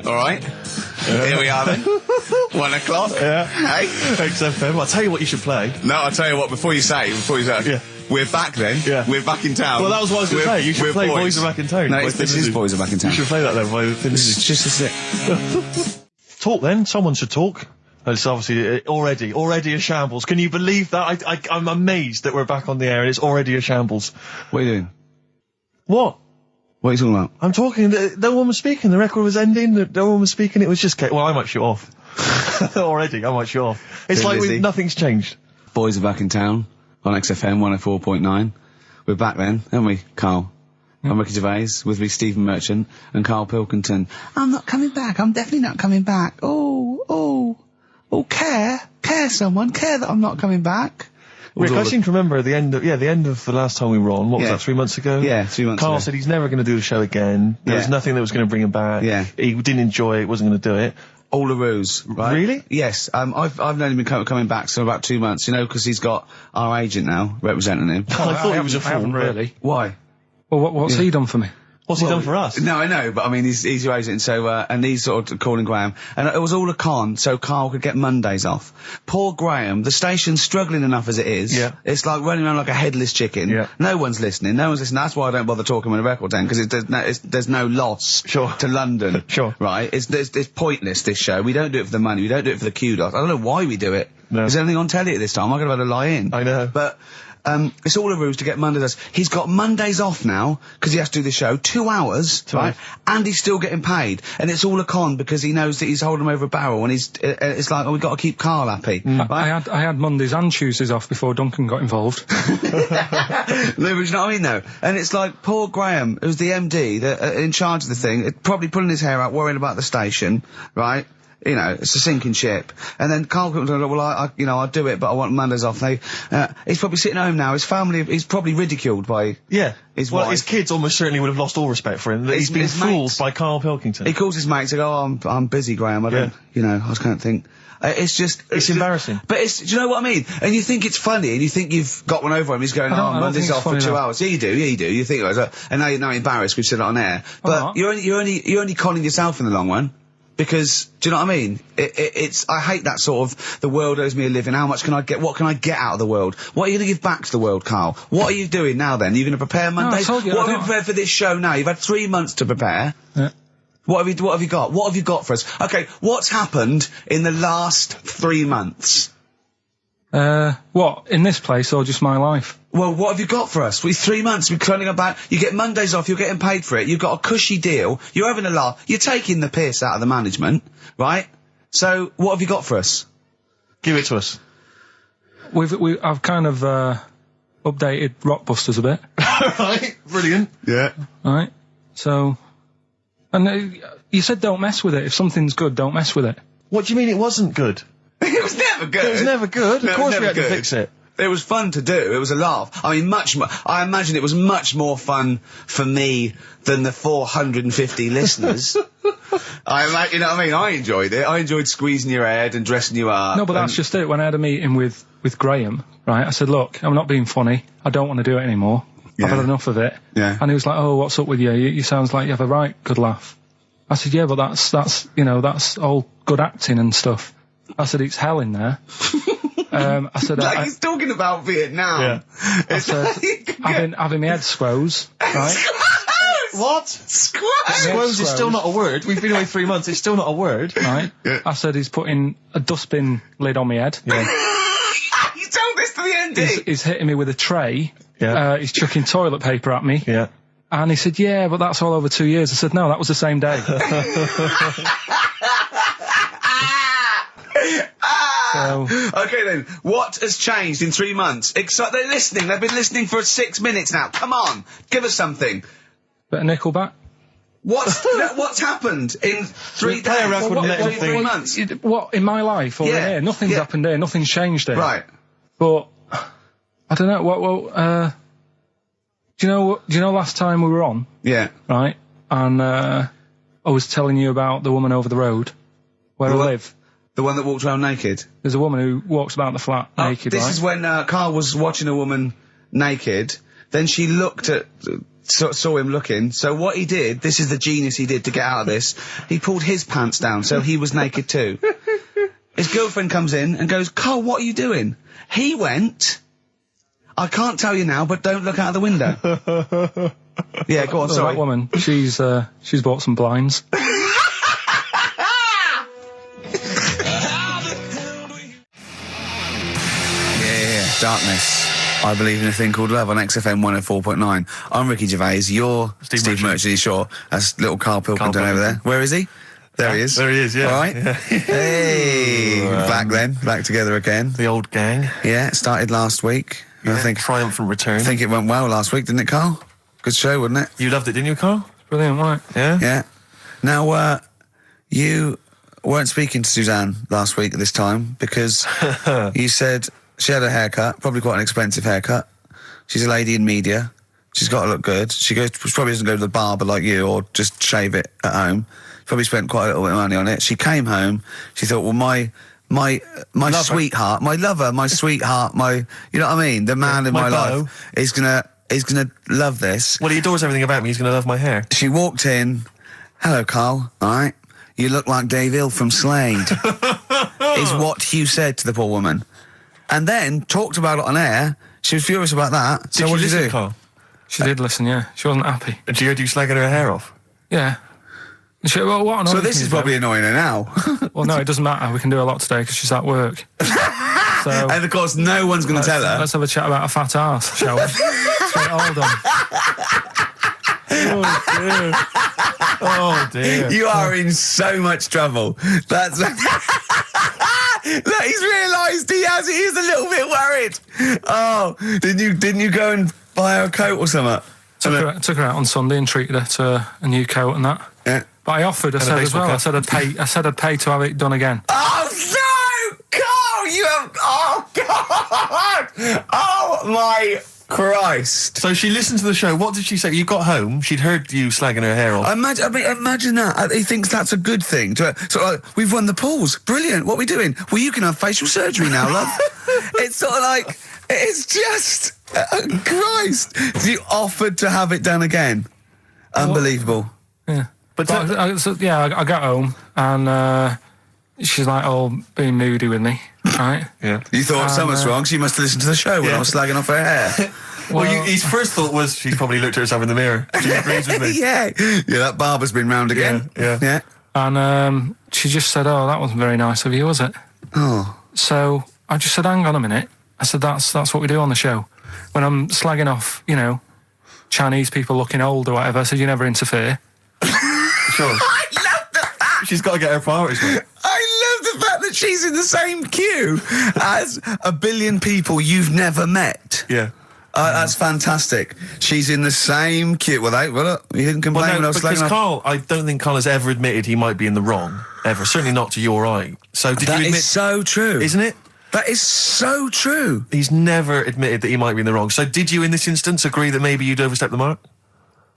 All right. Here we are then. 1 o'clock. Yeah. Hey. XFM. I'll tell you what you should play. No, I'll tell you what, before you say, Yeah. we're back then. Yeah. We're back in town. Well, that was what I was going to say. You should play Boys Are Back in Town. No, this is Boys Are Back in Town. You should play that then. It's just a sec. Talk then. Someone should talk. It's obviously already a shambles. Can you believe that? I'm amazed that we're back on the air and it's already a shambles. What are you doing? What? What are you talking about? I'm talking. No one was speaking. The record was ending. No one was speaking. It was just. Well, I might shoot off. Already, I might shoot off. It's like nothing's changed. Boys Are Back in Town on XFM 104.9. We're back then, aren't we, Carl? I'm Ricky Gervais, with me Stephen Merchant and Karl Pilkington. I'm not coming back. I'm definitely not coming back. Oh, care that I'm not coming back. Rick, I seem to remember the end of the last time we were on. What was that, 3 months ago? Yeah, 3 months ago. Carl said he's never going to do the show again. There was nothing that was going to bring him back. Yeah. He didn't enjoy it, wasn't going to do it. All a ruse, right? Really? Yes. I've known him coming back for about 2 months, because he's got our agent now representing him. I thought he was a fool, really. Why? Well, what's he done for me? What's he done for us? No, I know, but I mean, he's your agent, so, and he's sort of calling Graham. And it was all a con, so Carl could get Mondays off. Poor Graham, the station's struggling enough as it is. Yeah. It's like running around like a headless chicken. Yeah. No one's listening. That's why I don't bother talking on the record then, because there's no loss to London. Sure. Right? It's pointless, this show. We don't do it for the money. We don't do it for the kudos. I don't know why we do it. No. Is there anything on telly at this time? I could have had a lie in. I know. But, it's all a ruse to get Mondays. He's got Mondays off now, because he has to do the show, 2 hours, right? And he's still getting paid. And it's all a con, because he knows that he's holding him over a barrel, and it's like, we've got to keep Carl happy. Right? I had Mondays and Tuesdays off before Duncan got involved. No, but you know what I mean, though? And it's like, poor Graham, who's the MD, in charge of the thing, probably pulling his hair out, worrying about the station, right? It's a sinking ship. And then Karl Pilkington, well, I'll do it, but I want Mondays off. He's probably sitting home now. His family, he's probably ridiculed by his wife. His kids almost certainly would have lost all respect for him. He's been fooled by Karl Pilkington. He calls his mates and goes, I'm busy, Graham. I don't, I just can't think. It's embarrassing. But do you know what I mean? And you think it's funny, and you think you've got one over him. He's going, Mondays off for 2 hours. Yeah, you do. You think, and now you're embarrassed. We've said it on air. But you're only conning yourself in the long run. Because, do you know what I mean? I hate that sort of, the world owes me a living, what can I get out of the world? What are you going to give back to the world, Carl? What are you doing now then? Are you going to prepare Mondays? What have you prepared for this show now? You've had 3 months to prepare. Yeah. What have you got? What have you got for us? Okay, what's happened in the last 3 months? What? In this place or just my life? Well, what have you got for us? 3 months, we're cloning about. You get Mondays off, you're getting paid for it. You've got a cushy deal. You're having a laugh. You're taking the piss out of the management, right? So, what have you got for us? Give it to us. I've kind of, updated Rockbusters a bit. Right, brilliant. Yeah. Right. So, and you said don't mess with it. If something's good, don't mess with it. What do you mean it wasn't good? It was never good. It was never good. No, of course we had to fix it. It was fun to do. It was a laugh. I mean, I imagine it was much more fun for me than the 450 listeners. You know what I mean? I enjoyed it. I enjoyed squeezing your head and dressing you up. No, but that's just it. When I had a meeting with Graham, right, I said, look, I'm not being funny. I don't want to do it anymore. I've had enough of it. Yeah. And he was like, oh, what's up with you? You sounds like you have a right good laugh. I said, yeah, but that's all good acting and stuff. I said, it's hell in there. I said, like he's talking about Vietnam. Yeah. I said, having my head squoze, right? What? Squoze is still not a word. We've been away 3 months. It's still not a word. Right. Yeah. I said, he's putting a dustbin lid on my head. Yeah. You told this to the MD. He's hitting me with a tray. Yeah. He's chucking toilet paper at me. Yeah. And he said, yeah, but that's all over 2 years. I said, no, that was the same day. Okay then, what has changed in 3 months? They're listening, they've been listening for 6 minutes now. Come on, give us something. Bit of Nickelback. What's happened in 3 days? Play a record and let him 3 months? What, in my life or in here? Nothing's happened here, nothing's changed here. Right. But, I don't know, do you know last time we were on? Yeah. Right? And, I was telling you about the woman over the road, where I live. The one that walked around naked? There's a woman who walks about the flat naked, This is when Carl was watching a woman naked, then she looked at saw him looking. So what he did, this is the genius he did to get out of this, he pulled his pants down so he was naked too. His girlfriend comes in and goes, Karl, what are you doing? He went, I can't tell you now, but don't look out of the window. Yeah, go on, sorry. That woman, she's bought some blinds. Darkness. I believe in a thing called love on XFM 104.9. I'm Ricky Gervais. You're Steve Merchant. Sure. That's little Karl Pilkington over there. Where is he? There he is. There he is, yeah. All right. Yeah. Hey. Back together again. The old gang. Yeah, it started last week. Yeah, I think triumphant return. I think it went well last week, didn't it, Karl? Good show, wasn't it? You loved it, didn't you, Karl? Brilliant, right? Yeah? Yeah. Now, you weren't speaking to Suzanne last week at this time because you said she had a haircut, probably quite an expensive haircut. She's a lady in media. She's got to look good. She probably doesn't go to the barber like you or just shave it at home. Probably spent quite a little bit of money on it. She came home. She thought, well, my sweetheart, my lover, my sweetheart, you know what I mean? The man in my life is gonna love this. Well, he adores everything about me. He's gonna love my hair. She walked in. Hello, Karl. All right. You look like Dave Hill from Slade. Is what Hugh said to the poor woman. And then talked about it on air. She was furious about that. So what did you do? Karl? She did listen, yeah. She wasn't happy. And she heard you slagging her hair off? Yeah. What so this is probably annoying her now. Well, no, it doesn't matter. We can do a lot today because she's at work. So, and of course, no one's going to tell her. Let's have a chat about a fat arse, shall we? Hold on. Oh dear. You are in so much trouble. That's look, he's realised he is a little bit worried. Oh, didn't you go and buy her a coat or something? Took her out on Sunday and treated her to a new coat and that. Yeah. But I offered, I said as well, I said I'd pay to have it done again. Oh no! Karl, you have, oh God! Oh my Christ. So she listened to the show. What did she say? You got home, she'd heard you slagging her hair off. Imagine that. He thinks that's a good thing. We've won the polls. Brilliant. What are we doing? Well, you can have facial surgery now, love. It's sort of like, it's just, Christ. You offered to have it done again. Unbelievable. Yeah. But I got home and she's like all being moody with me, right? Yeah. You thought something's wrong, she must have listened to the show when I was slagging off her hair. Well, his first thought was she's probably looked at herself in the mirror. She agrees with me. Yeah, that barber's been round again. Yeah. And she just said, oh, that wasn't very nice of you, was it? Oh. So I just said, hang on a minute. I said, that's what we do on the show. When I'm slagging off, Chinese people looking old or whatever, I said, you never interfere. Sure. I love the fact. She's got to get her priorities right. I love the fact that she's in the same queue as a billion people you've never met. Yeah. That's fantastic. She's in the same queue. Well, he didn't complain when I was slagging off. Karl, I don't think Karl has ever admitted he might be in the wrong. Ever. Certainly not to your eye. So did you admit... That is so true. Isn't it? That is so true. He's never admitted that he might be in the wrong. So did you, in this instance, agree that maybe you'd overstepped the mark?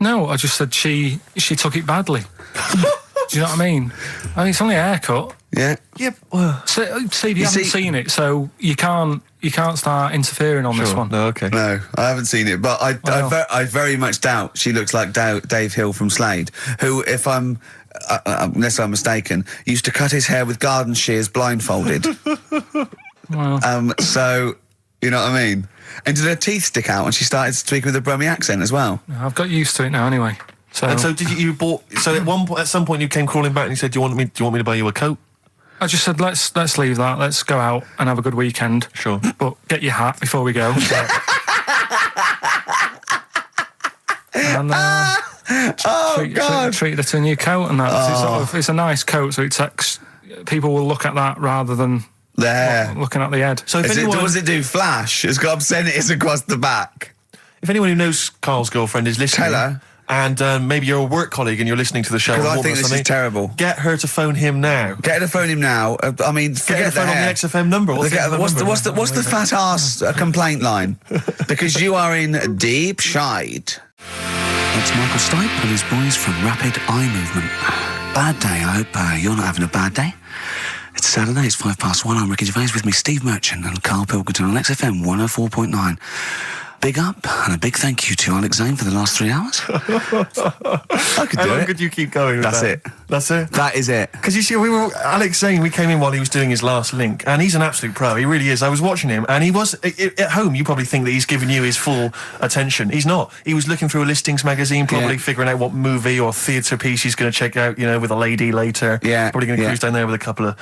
No, I just said she took it badly. Do you know what I mean? It's only a haircut. Yeah. Yeah. Well, Steve, you haven't seen it, so you can't start interfering on this one. No, okay. No, I haven't seen it, but I very much doubt she looks like Dave Hill from Slade, who, if I'm unless I'm mistaken, used to cut his hair with garden shears blindfolded. Well. So you know what I mean. And did her teeth stick out when she started speaking with a Brummie accent as well? I've got used to it now anyway. So, and so did you bought? So at some point you came crawling back and you said, "Do you want me to buy you a coat?" I just said, "Let's leave that. Let's go out and have a good weekend." Sure, but get your hat before we go. And treated her to a new coat and that. It's a nice coat, so people will look at that rather than looking at the head. So does it do flash? It's got obscenities across the back. If anyone who knows Karl's girlfriend is listening, tell her. And maybe you're a work colleague and you're listening to the show. Because I think this is terrible. Get her to phone him now. Get her to phone him now. I mean, forget her to phone on the XFM number. What's the fat ass complaint line? Because you are in deep shite. It's Michael Stipe and his boys from Rapid Eye Movement. Bad day. I hope you're not having a bad day. It's Saturday. It's 1:05. I'm Ricky Gervais with me, Steve Merchant and Karl Pilkington on XFM 104.9. Big up and a big thank you to Alex Zane for the last 3 hours. I could do it. How long could you keep going with That's that? it. That's it? That is it. Because you see, Alex Zane, we came in while he was doing his last link, and he's an absolute pro. He really is. I was watching him, and he was, at home, you probably think that he's giving you his full attention. He's not. He was looking through a listings magazine, probably figuring out what movie or theatre piece he's going to check out, with a lady later. Yeah. Probably going to cruise down there with a couple of,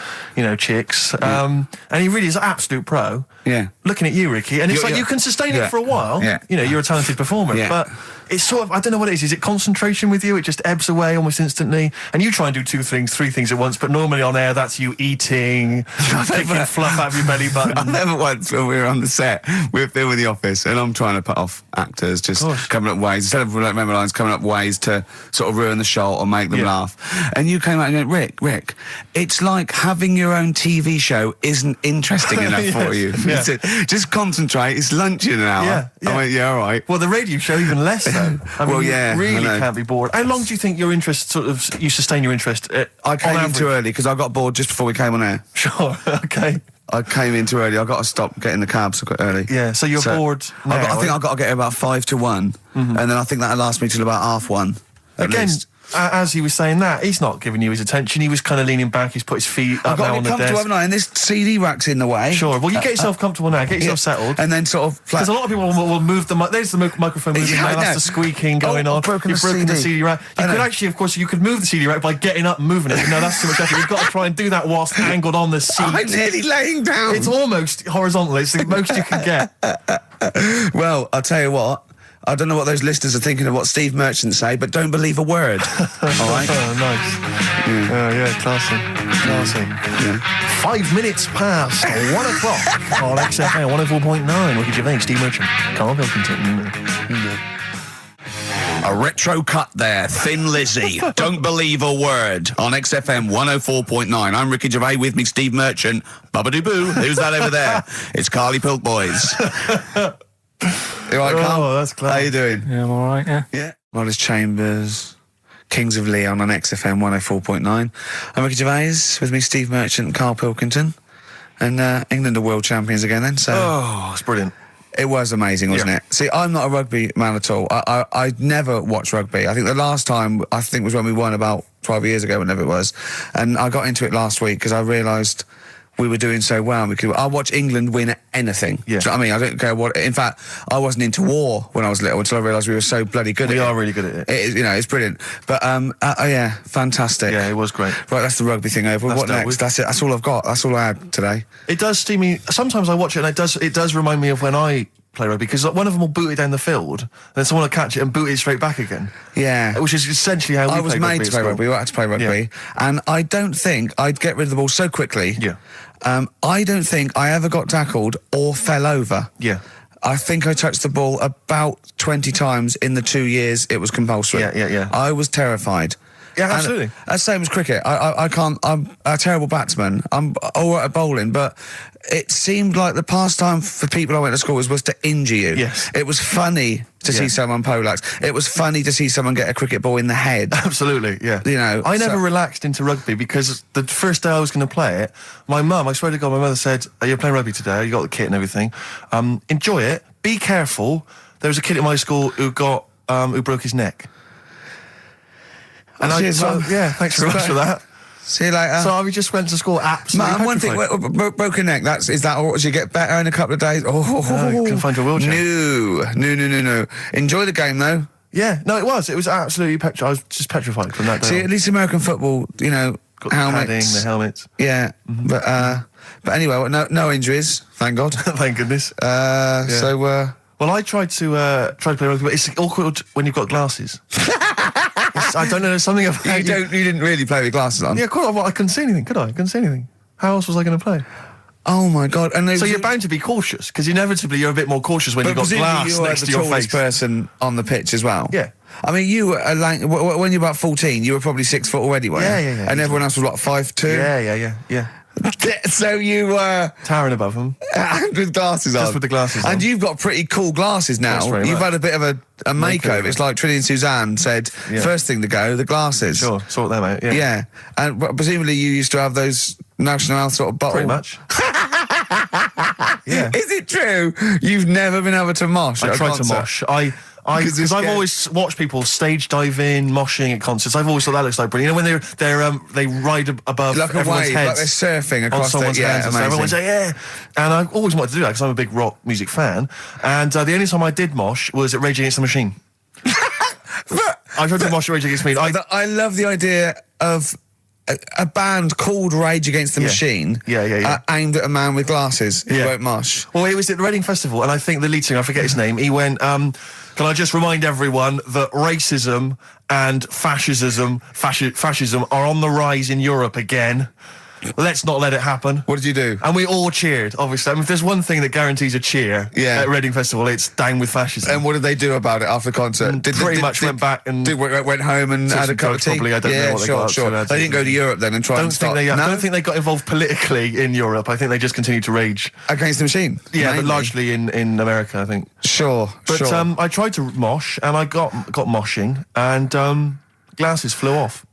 chicks. And he really is an absolute pro. Yeah. Looking at you, Ricky, and it's you can sustain it for a while. Yeah. You're a talented performer, but it's sort of, I don't know what it is. Is it concentration with you? It just ebbs away almost instantly. And you try and do 2 things, 3 things at once, but normally on air, that's you eating, picking fluff out of your belly button. I never once, when we were on the set, we're filming The Office, and I'm trying to put off actors, just coming up ways, instead of remember lines, coming up ways to sort of ruin the shot or make them laugh. And you came out and went, Rick, it's like having your own TV show isn't interesting enough for you. Yeah. Just concentrate, it's lunch in an hour. I went, all right. Well, the radio show, even less so. I mean, you really can't be bored. How long do you think your interest you sustain your interest? I came in too early because I got bored just before we came on air. Sure, okay. I came in too early. I got to stop getting the cabs quite early. Yeah, so you're bored now. I think I've got to get about 5 to 1, and then I think that'll last me till about 1:30. At least. As he was saying that, he's not giving you his attention. He was kind of leaning back. He's put his feet up now on the desk. I've got to get comfortable, haven't I? And this CD rack's in the way. Sure. Well, you get yourself comfortable now. Get yourself settled. And then sort of... Because a lot of people will move the... There's the microphone moving now. That's the squeaking going on. You've broken the CD rack. You could actually, of course, you could move the CD rack by getting up and moving it. No, that's too much effort. You've got to try and do that whilst angled on the seat. I'm nearly laying down. It's almost horizontal. It's the most you can get. Well, I'll tell you what. I don't know what those listeners are thinking of what Steve Merchant say, but don't believe a word. All right? Oh, nice. Classy. Yeah. 5 minutes past 1 o'clock on XFM 104.9. Ricky Gervais, Steve Merchant, Karl Pilkington. A retro cut there, Thin Lizzy. Don't believe a word on XFM 104.9. I'm Ricky Gervais, with me Steve Merchant. Bubba-doo-boo. Who's that over there? It's Carly Pilk Boys. You all right, Carl? Oh, that's clever. How you doing? Yeah, I'm all right, Yeah. Wallace Chambers, Kings of Leon on XFM 104.9. I'm Ricky Gervais, with me Steve Merchant and Karl Pilkington. And England are world champions again then, so... Oh, it's brilliant. It was amazing, wasn't it? See, I'm not a rugby man at all. I never watched rugby. I think the last time, was when we won about 12 years ago, whenever it was. And I got into it last week because I realised... we were doing so well. I'll watch England win anything. Yeah. Do you know what I mean? I don't care what... In fact, I wasn't into war when I was little until I realised we were so bloody good at it. We are really good at it. It's brilliant. But, fantastic. Yeah, it was great. Right, that's the rugby thing over. What next? That's it. That's all I've got. That's all I had today. It does steam me... Sometimes I watch it and it does remind me of when I play rugby, because one of them will boot it down the field, and then someone will catch it and boot it straight back again. Yeah. Which is essentially how we play rugby. I was made to play rugby. We had to play rugby. And I don't think I'd get rid of the ball so quickly. Yeah. I don't think I ever got tackled or fell over. Yeah. I think I touched the ball about 20 times in the 2 years it was compulsory. Yeah. I was terrified. Yeah, absolutely. That's same as cricket. I can't... I'm a terrible batsman. I'm all right at bowling, but it seemed like the pastime for people I went to school was to injure you. Yes. It was funny to see someone poleaxe. It was funny to see someone get a cricket ball in the head. Absolutely, yeah. You know, I never relaxed into rugby because the first day I was going to play it, my mum, I swear to God, my mother said, "You're playing rugby today. You got the kit and everything. Enjoy it. Be careful." There was a kid at my school who broke his neck. And cheers, thanks very much for that. See you later. So I just went to school absolutely one thing, broken neck, is that or you get better in a couple of days? Can find your wheelchair. No. Enjoy the game, though. Yeah, no, it was absolutely I was just petrified from that day. See, at least American football, got helmets. The helmets. Yeah, but anyway, no injuries, thank God. Thank goodness. So, well, I tried to play rugby, but it's awkward when you've got glasses. I don't know, there's something about you didn't really play with glasses on? Yeah, of course. Well, I couldn't see anything, could I? I couldn't see anything. How else was I going to play? Oh my God! And so you're bound to be cautious, because inevitably you're a bit more cautious when you've got glass next to your face. You were the tallest person on the pitch as well. Yeah. I mean, you were when you were about 14, you were probably 6 foot already, weren't you? Yeah. And everyone else was what, 5'2"? Yeah. So you were towering above them, and with glasses on. Just with the glasses on. And you've got pretty cool glasses now. You've had a bit of a makeover. It's like Trinity and Suzanne said. First thing to go, the glasses. Sure, sort them out. Yeah, and presumably you used to have those National Health sort of bottle. Pretty much. Yeah. Is it true you've never been able to mosh at a tried concert? to mosh. Because I've always watched people stage dive in, moshing at concerts. I've always thought that looks like brilliant. You know, when they ride above like a everyone's wave, heads, like they're surfing across someone's heads, and everyone's like, yeah. And I always wanted to do that because I'm a big rock music fan. And the only time I did mosh was at Rage Against the Machine. I tried to mosh at Rage Against the Machine. I love the idea of a band called Rage Against the Machine, aimed at a man with glasses who won't mosh. Well, it was at the Reading Festival, and I think the lead singer, I forget his name, he went, can I just remind everyone that racism and fascism are on the rise in Europe again. Let's not let it happen. What did you do? And we all cheered, obviously. I mean, if there's one thing that guarantees a cheer at Reading Festival, it's down with fascism. And what did they do about it after the concert? Pretty much went back and... went home and had a cup of tea? Probably, I don't know what they got up to. They didn't go to Europe then and try and start... I don't think they got involved politically in Europe. I think they just continued to rage. Against the Machine? Yeah, but largely in America, I think. Sure. I tried to mosh, and I got moshing, and glasses flew off.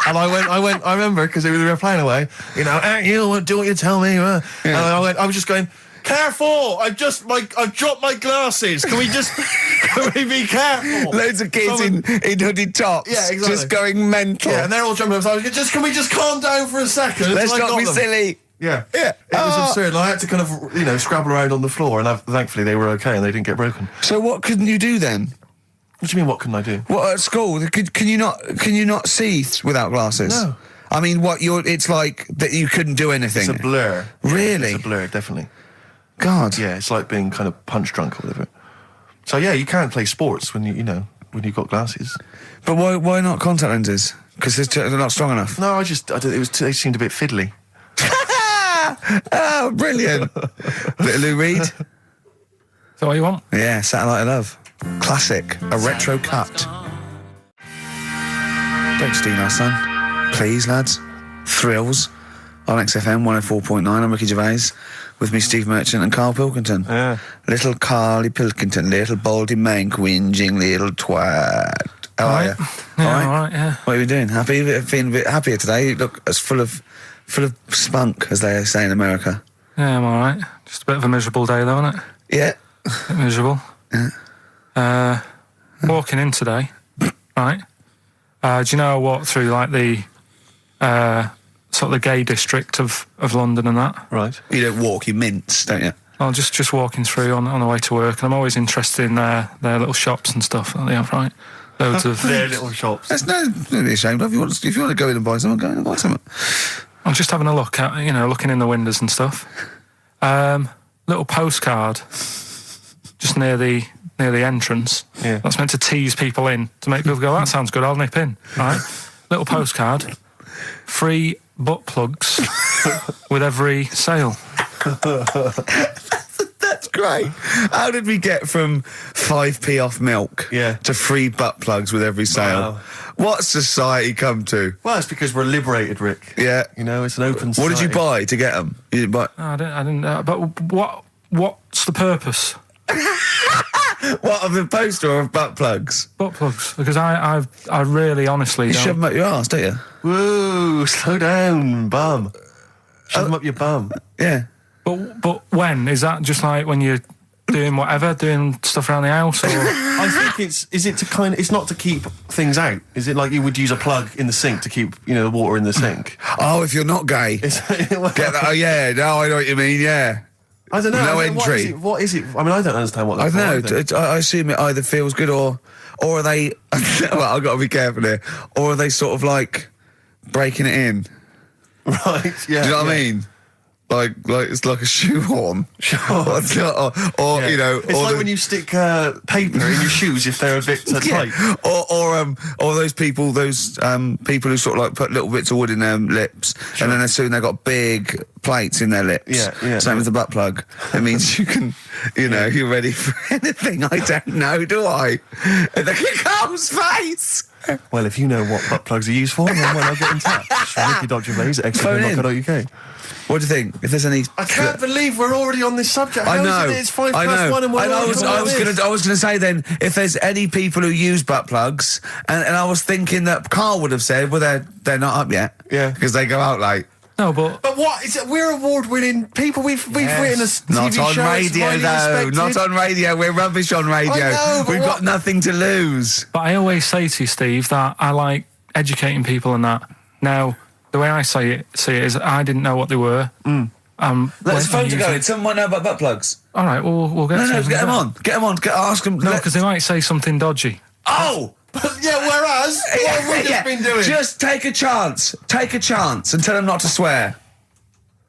And I remember, because we were playing away, you know, you do what you tell me. And I was just going, careful! I've dropped my glasses. Can we be careful? Loads of kids in hooded tops. Yeah, exactly. Just going mental. Yeah, and they're all jumping up. So I was like, can we just calm down for a second? Let's not be silly. Yeah. It was absurd. And I had to kind of, scrabble around on the floor, and thankfully they were okay and they didn't get broken. So what couldn't you do then? What do you mean, what couldn't I do? What, at school? Can you not see without glasses? No. I mean, it's like that you couldn't do anything. It's a blur. Really? It's a blur, definitely. God. Yeah, it's like being kind of punch drunk or whatever. So yeah, you can't play sports when when you've got glasses. But why not contact lenses? Because they're not strong enough. No, they seemed a bit fiddly. Oh, brilliant. Bit of Lou Reed. Is that what you want? Yeah, Satellite of Love. Classic. A retro cut. Don't steal our son. Please, lads. Thrills. On XFM 104.9. I'm Ricky Gervais. With me, Steve Merchant and Karl Pilkington. Yeah. Little Carly Pilkington. Little baldy mank whinging little twat. How are you? Yeah, all right, yeah. What are you doing? Happy? Feeling a bit happier today? You look as full of spunk, as they say in America. Yeah, I'm all right. Just a bit of a miserable day, though, isn't it? Yeah. A bit miserable. Yeah. Walking in today, right? Do you know I walked through like the sort of the gay district of London and that? Right. You don't walk, you mince, don't you? Well, just walking through on the way to work, and I'm always interested in their little shops and stuff that they have, right? Loads of their little shops. There's nothing to be ashamed of. If you want to go in and buy something, go in and buy something. I'm just having a look at, looking in the windows and stuff. Little postcard just near the entrance. Yeah. That's meant to tease people in, to make people go, that sounds good, I'll nip in. Right? Little postcard. Free butt plugs with every sale. That's great. How did we get from 5p off milk to free butt plugs with every sale? Wow. What society come to? Well, it's because we're liberated, Rick. Yeah. It's an open society. What did you buy to get them? You didn't buy... No, I didn't. But what's the purpose? What, of the poster or of butt plugs? Butt plugs. Because I really honestly You don't... shove them up your arse, don't you? Whoa, slow down, bum. Shove them up your bum. Yeah. But when? Is that just like when you're doing whatever, doing stuff around the house? Or? I think it's not to keep things out. Is it like you would use a plug in the sink to keep, the water in the sink? Oh, if you're not gay. Get that? Oh, yeah. No, I know what you mean, yeah. I don't know. No entry. What is it? I mean, I don't understand what that's for. I don't know. I assume it either feels good or are they... well, I've got to be careful here. Or are they sort of like breaking it in? Right, yeah. Do you know what I mean? Like it's like a shoehorn. Sure. or It's like when you stick paper in your shoes if they're a bit tight. Or those people who sort of like put little bits of wood in their lips, and then as soon they've got big plates in their lips. Yeah. Same as the butt plug. It means you can, you're ready for anything. I don't know, do I? And look at Carl's face. Well, if you know what butt plugs are used for, then why not get in touch? Ricky.Gervais at XFM.co.uk. What do you think? If there's any... I can't believe we're already on this subject. I know. How is it? It's 1:05 and we're I was going to say then, if there's any people who use butt plugs, and I was thinking that Karl would have said, well, they're not up yet. Yeah. Because they go out late. No, but what? We're award-winning people. We've written a TV not on show. radio, though. Not on radio. We're rubbish on radio. I know, We've got nothing to lose. But I always say to you, Steve, that I like educating people and that. Now, the way I see it is I didn't know what they were. Let's phone to go. Someone might know about butt plugs. All right, we'll get. No, get them on. Get them on. Ask them. No, because they might say something dodgy. Oh. Yeah, whereas, what have we just been doing? Just take a chance. Take a chance and tell them not to swear.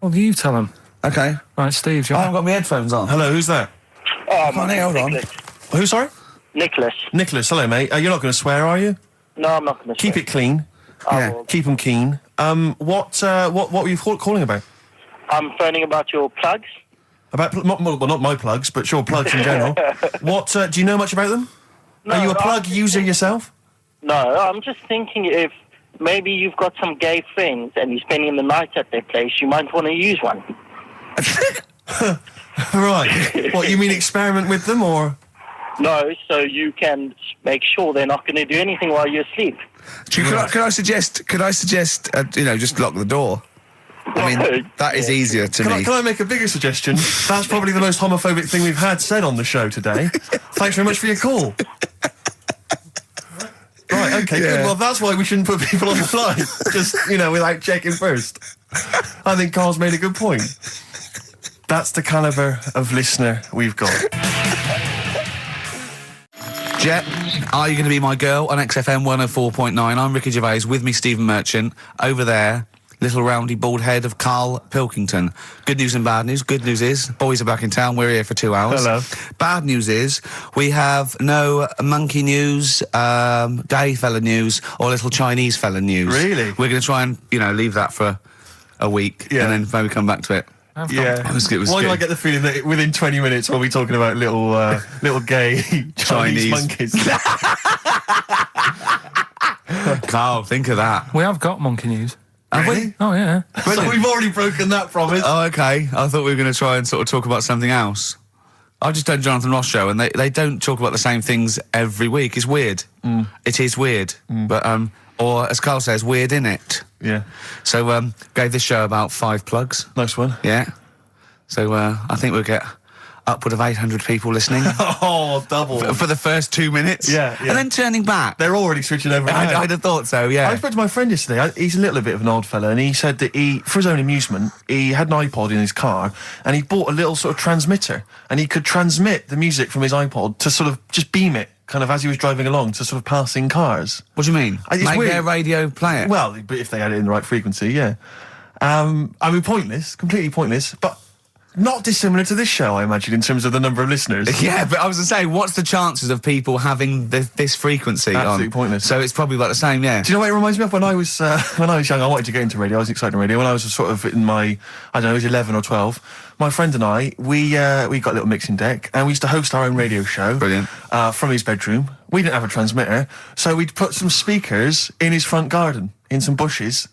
Well, you tell them. Okay. Right, Steve, I haven't got my headphones on. Hello, who's that? Hold on. Who, sorry? Nicholas. Nicholas, hello, mate. You're not going to swear, are you? No, I'm not going to Keep it clean. Yeah. Keep them keen. What were you calling about? I'm phoning about your plugs. About, not my plugs, but sure, plugs in general. What, do you know much about them? No, Are you a plug user yourself? No, I'm just thinking if maybe you've got some gay friends and you're spending the night at their place, you might want to use one. Right. What, you mean experiment with them, or...? No, so you can make sure they're not going to do anything while you're asleep. Could I suggest, just lock the door? I mean, that is easier to me. Can I make a bigger suggestion? That's probably the most homophobic thing we've had said on the show today. Thanks very much for your call. Right, okay, good. Well, that's why we shouldn't put people on the fly. Just, without checking first. I think Carl's made a good point. That's the calibre of listener we've got. Jet, are you going to be my girl on XFM 104.9? I'm Ricky Gervais, with me Stephen Merchant. Over there, little roundy bald head of Karl Pilkington. Good news and bad news. Good news is, boys are back in town. We're here for 2 hours. Hello. Bad news is, we have no monkey news, gay fella news, or little Chinese fella news. Really? We're going to try and, leave that for a week, and then maybe come back to it. Yeah. Why do I get the feeling that within 20 minutes we'll be talking about little gay Chinese monkeys? Carl, think of that. We have got monkey news. Have we? Oh, yeah. So we've already broken that promise. Oh, okay. I thought we were going to try and sort of talk about something else. I just done Jonathan Ross show, and they don't talk about the same things every week. It's weird. It is weird. But, or as Carl says, weird innit? Yeah. So, gave this show about 5 plugs. Nice one. Yeah. So, I think we'll get upward of 800 people listening. Oh, double. For the first 2 minutes. Yeah. And then turning back. They're already switching over. I'd have thought so, yeah. I spoke to my friend yesterday. He's a little bit of an old fella, and he said that for his own amusement, he had an iPod in his car, and he bought a little sort of transmitter, and he could transmit the music from his iPod to sort of just beam it, kind of as he was driving along, to sort of passing cars. What do you mean? Make their radio play it? Well, but if they had it in the right frequency, yeah. Pointless, completely pointless, but not dissimilar to this show, I imagine, in terms of the number of listeners. Yeah, but I was going to say, what's the chances of people having this frequency Absolutely on? Pointless. So it's probably about the same, yeah. Do you know what it reminds me of? When I was young, I wanted to get into radio. I was excited in radio. When I was sort of in my, I don't know, I was 11 or 12, my friend and I, we got a little mixing deck, and we used to host our own radio show. Brilliant. From his bedroom. We didn't have a transmitter, so we'd put some speakers in his front garden, in some bushes,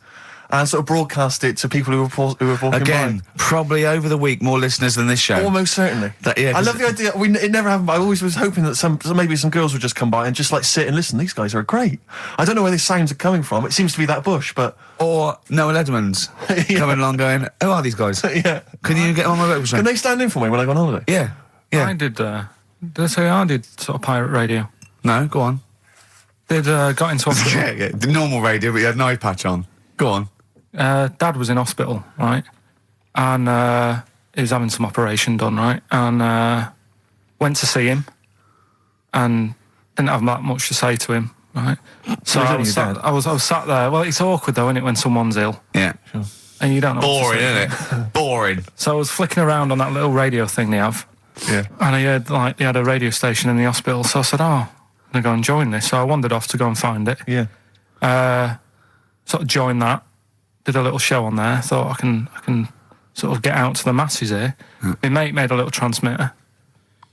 and sort of broadcast it to people who were walking Again, by. probably over the week more listeners than this show. Almost certainly. I love the idea. It never happened, but I always was hoping that maybe some girls would just come by and just like sit and listen. These guys are great. I don't know where these sounds are coming from. It seems to be that bush, but... Or Noah Ledman's coming along going, who are these guys? Yeah. Can you get on my breakfast show? Can they stand in for me when I go on holiday? Yeah. Yeah. I did I did sort of pirate radio. No, go on. Got into hospital. yeah, the normal radio, but you had an eye patch on. Go on. Dad was in hospital, right? And he was having some operation done, right? And went to see him and didn't have that much to say to him, right? So I was sat there. Well, it's awkward though, isn't it, when someone's ill? Yeah. Sure. And you don't know. Boring, isn't it? Boring. So I was flicking around on that little radio thing they have. Yeah. And I heard they had a radio station in the hospital. So I said, I'm going to go and join this. So I wandered off to go and find it. Yeah. Sort of joined that. Did a little show on there. Thought I can sort of get out to the masses here. My mate made a little transmitter.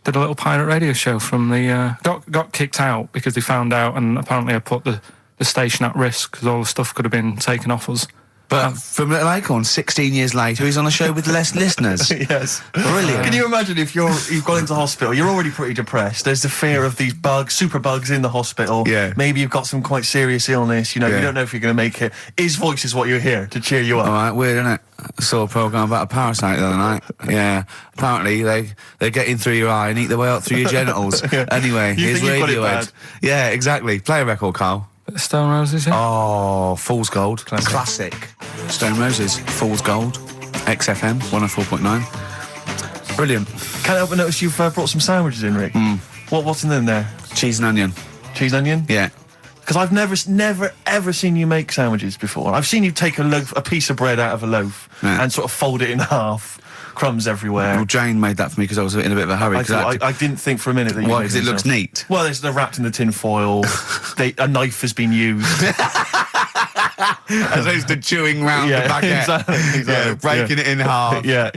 Did a little pirate radio show from the... got kicked out because they found out, and apparently I put the station at risk because all the stuff could have been taken off us. But from Little Acorn, 16 years later, he's on a show with less listeners. Yes. Brilliant. Can you imagine if you've gone into hospital, you're already pretty depressed, there's the fear of these super bugs in the hospital. Yeah. Maybe you've got some quite serious illness, you know, you don't know if you're going to make it. His voice is what you hear to cheer you up. All right, weird, isn't it? I saw a programme about a parasite the other night. Yeah. Apparently, they get in through your eye and eat their way up through your genitals. Anyway, You here's think you've got it Radiohead. bad? Yeah, exactly. Play a record, Carl. Stone Roses, yeah? Oh, Fool's Gold. Classic. Stone Roses, Fool's Gold. XFM, 104.9. Brilliant. Can't help but notice you've brought some sandwiches in, Rick. What's in them there? Cheese and onion. Cheese and onion? Yeah. Because I've never, ever seen you make sandwiches before. I've seen you take a piece of bread out of a loaf and sort of fold it in half. Crumbs everywhere. Well, Jane made that for me because I was in a bit of a hurry. I didn't think for a minute that you Why? made Because it looks neat. Well, they're wrapped in the tin foil. A knife has been used. As opposed to chewing round the baguette. Exactly. Yeah, breaking it in half. Yeah.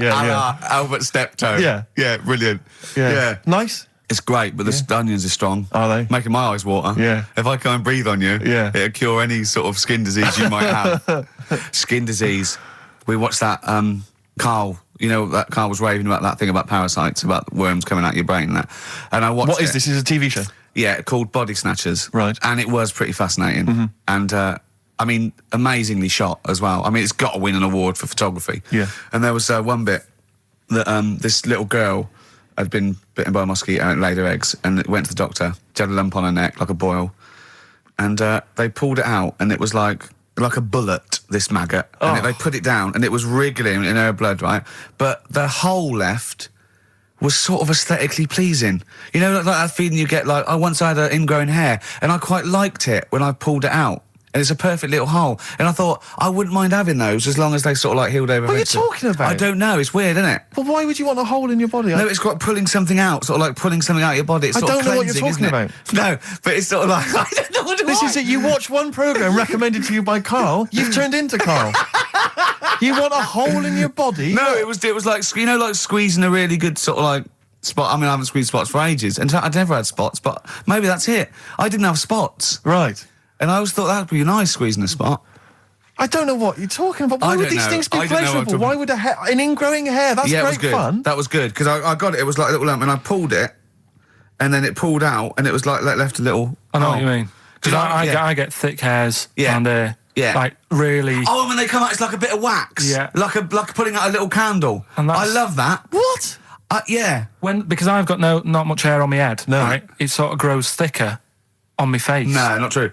Albert Steptoe. Yeah, brilliant. Yeah. Nice. It's great, but the onions are strong. Are they? Making my eyes water. Yeah. If I can't breathe on you, it'll cure any sort of skin disease you might have. Skin disease. We watched that, Karl, you know, that Karl was raving about that thing about parasites, about worms coming out your brain and that. And I watched What is this? Is it a TV show? Yeah, called Body Snatchers. Right. And it was pretty fascinating. And, I mean, amazingly shot as well. I mean, it's got to win an award for photography. Yeah. And there was one bit that this little girl had been bitten by a mosquito and laid her eggs, and it went to the doctor. She had a lump on her neck, like a boil. And they pulled it out, and it was like a bullet, this maggot. And they put it down, and it was wriggling in her blood, right? But the hole left was sort of aesthetically pleasing. You know, like that feeling you get, like, I once had an ingrown hair, and I quite liked it when I pulled it out. And it's a perfect little hole. And I thought, I wouldn't mind having those as long as they sort of like healed over. What are you talking about? I don't know, it's weird, isn't it? But why would you want a hole in your body? No, it's got pulling something out, sort of like pulling something out of your body. It's sort of don't know what you're cleansing, talking isn't it? No, but it's sort of like, I don't know what it This is it. You watch one programme recommended to you by Karl, you've turned into Karl. You want a hole in your body? No, it was like, you know, like squeezing a really good sort of like spot. I mean, I haven't squeezed spots for ages, and I'd never had spots, but maybe that's it. I didn't have spots. Right. And I always thought that would be nice, squeezing a spot. I don't know what you're talking about. Why would these things be pleasurable? Why would an ingrowing hair? That's great it was good. Fun. That was good, because I got it. It was like a little lump, and I pulled it, and then it pulled out, and it was like left a little... I know what you mean. Because I get thick hairs and like really... Oh, when they come out, it's like a bit of wax. Yeah. Like putting out a little candle. And I love that. What? Yeah. Because I've got not much hair on my head, right? It sort of grows thicker on my face. No, not true.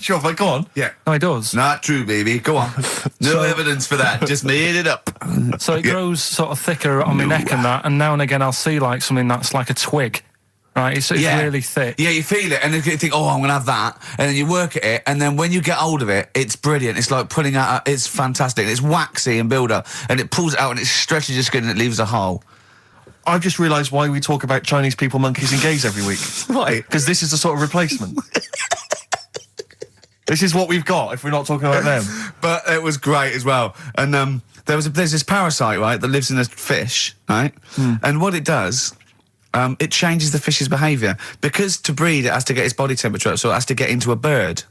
Sure, but go on. Yeah. No, it does. Not true, baby. Go on. No evidence for that. Just made it up. So it grows sort of thicker on my neck and that, and now and again I'll see like something that's like a twig. Right, it's really thick. Yeah, you feel it, and then you think, oh, I'm going to have that, and then you work at it, and then when you get hold of it, it's brilliant. It's like pulling out, it's fantastic. It's waxy and build up, and it pulls it out, and it stretches your skin, and it leaves a hole. I've just realised why we talk about Chinese people, monkeys and gays every week. Why? Because this is the sort of replacement. This is what we've got if we're not talking about them. But it was great as well. And there's this parasite, right, that lives in a fish, right? And what it does... it changes the fish's behaviour. Because to breed, it has to get its body temperature up, so it has to get into a bird.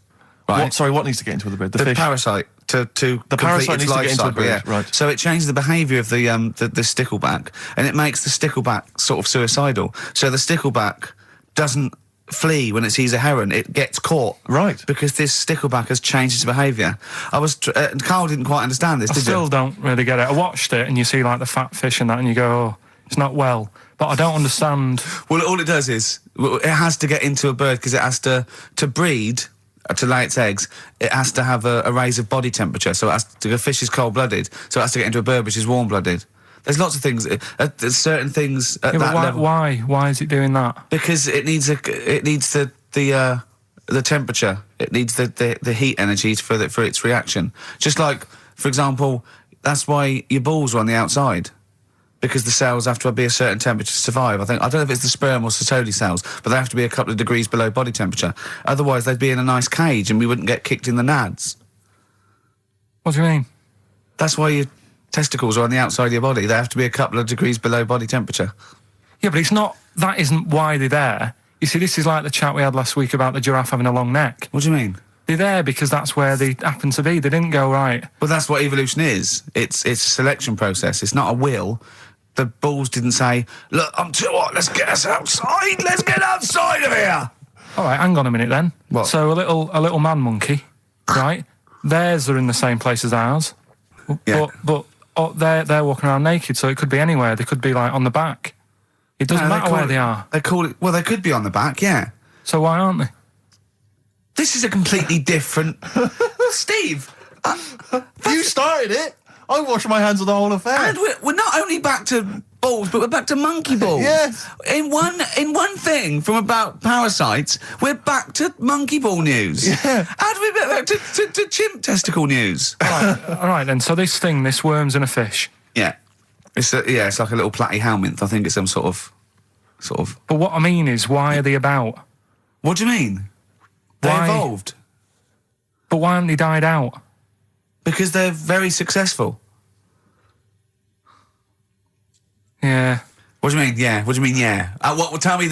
Right? What needs to get into the bird? The fish? Parasite. To the parasite needs to get into a bird, yeah. right. So it changes the behaviour of the stickleback, and it makes the stickleback sort of suicidal. So the stickleback doesn't flee when it sees a heron, it gets caught. Right. Because this stickleback has changed its behaviour. Karl didn't quite understand this, did you? I still don't really get it. I watched it, and you see like the fat fish and that, and you go, oh, it's not well. But I don't understand. Well, all it does is, it has to get into a bird because it has to breed, to lay its eggs, it has to have a raise of body temperature. So a fish is cold-blooded, so it has to get into a bird which is warm-blooded. There's lots of things, there's certain things at that level. Why is it doing that? Because it needs the temperature. It needs the heat energy for its reaction. Just like, for example, that's why your balls are on the outside. Because the cells have to be a certain temperature to survive. I don't know if it's the sperm or Sertoli cells, but they have to be a couple of degrees below body temperature. Otherwise, they'd be in a nice cage and we wouldn't get kicked in the nads. What do you mean? That's why your testicles are on the outside of your body. They have to be a couple of degrees below body temperature. Yeah, but that isn't why they're there. You see, this is like the chat we had last week about the giraffe having a long neck. What do you mean? They're there because that's where they happen to be. They didn't go, right. Well, that's what evolution is. It's a selection process. It's not a will. The balls didn't say, look, I'm too hot, let's get us outside. Let's get outside of here. All right, hang on a minute then. What? So a little man monkey, right? Theirs are in the same place as ours. Yeah. But they're walking around naked, so it could be anywhere. They could be, like, on the back. It doesn't matter where they are. They call it... Well, they could be on the back, yeah. So why aren't they? This is a completely different... Steve! You started it! I washed my hands of the whole affair. And we're not only back to balls, but we're back to monkey balls. Yes. In one thing from about parasites, we're back to monkey ball news. Yeah. And we're back to chimp testicle news. All right then. So this worms in a fish. Yeah. It's like a little platyhelminth. I think it's some sort of. But what I mean is, why are they about? What do you mean? They Why? evolved. But why haven't they died out? Because they're very successful. Yeah. What do you mean? Yeah. What do you mean? Yeah. Tell me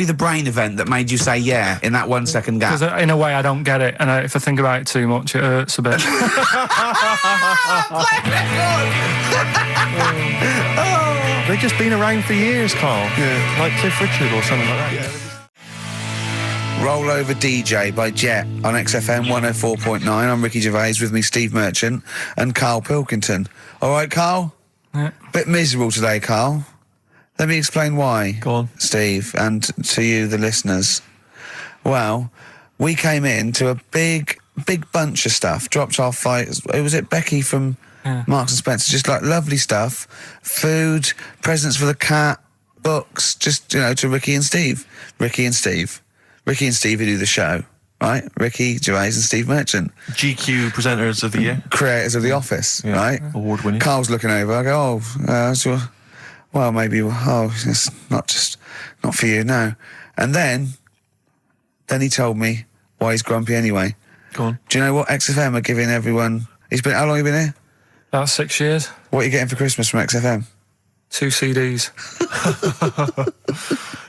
the brain event that made you say yeah in that 1 second gap. Because in a way I don't get it, and if I think about it too much, it hurts a bit. They've just been around for years, Carl. Yeah. Like Cliff Richard or something like that. Yeah. Roll Over DJ by Jet on XFM 104.9. I'm Ricky Gervais, with me Steve Merchant and Karl Pilkington. All right, Karl? Yeah. Bit miserable today, Karl. Let me explain why. Go on. Steve, and to you, the listeners. Well, we came in to a big bunch of stuff. Dropped off, was it Becky from Marks and Spencer? Just like lovely stuff. Food, presents for the cat, books, just, to Ricky and Steve who do the show, right? Ricky Gervais and Steve Merchant. GQ presenters of the year. Creators of The Office, right? Award winning. Carl's looking over, I go, well, maybe, it's not for you, no. And then he told me why he's grumpy anyway. Go on. Do you know what XFM are giving everyone? How long have you been here? About 6 years. What are you getting for Christmas from XFM? 2 CDs.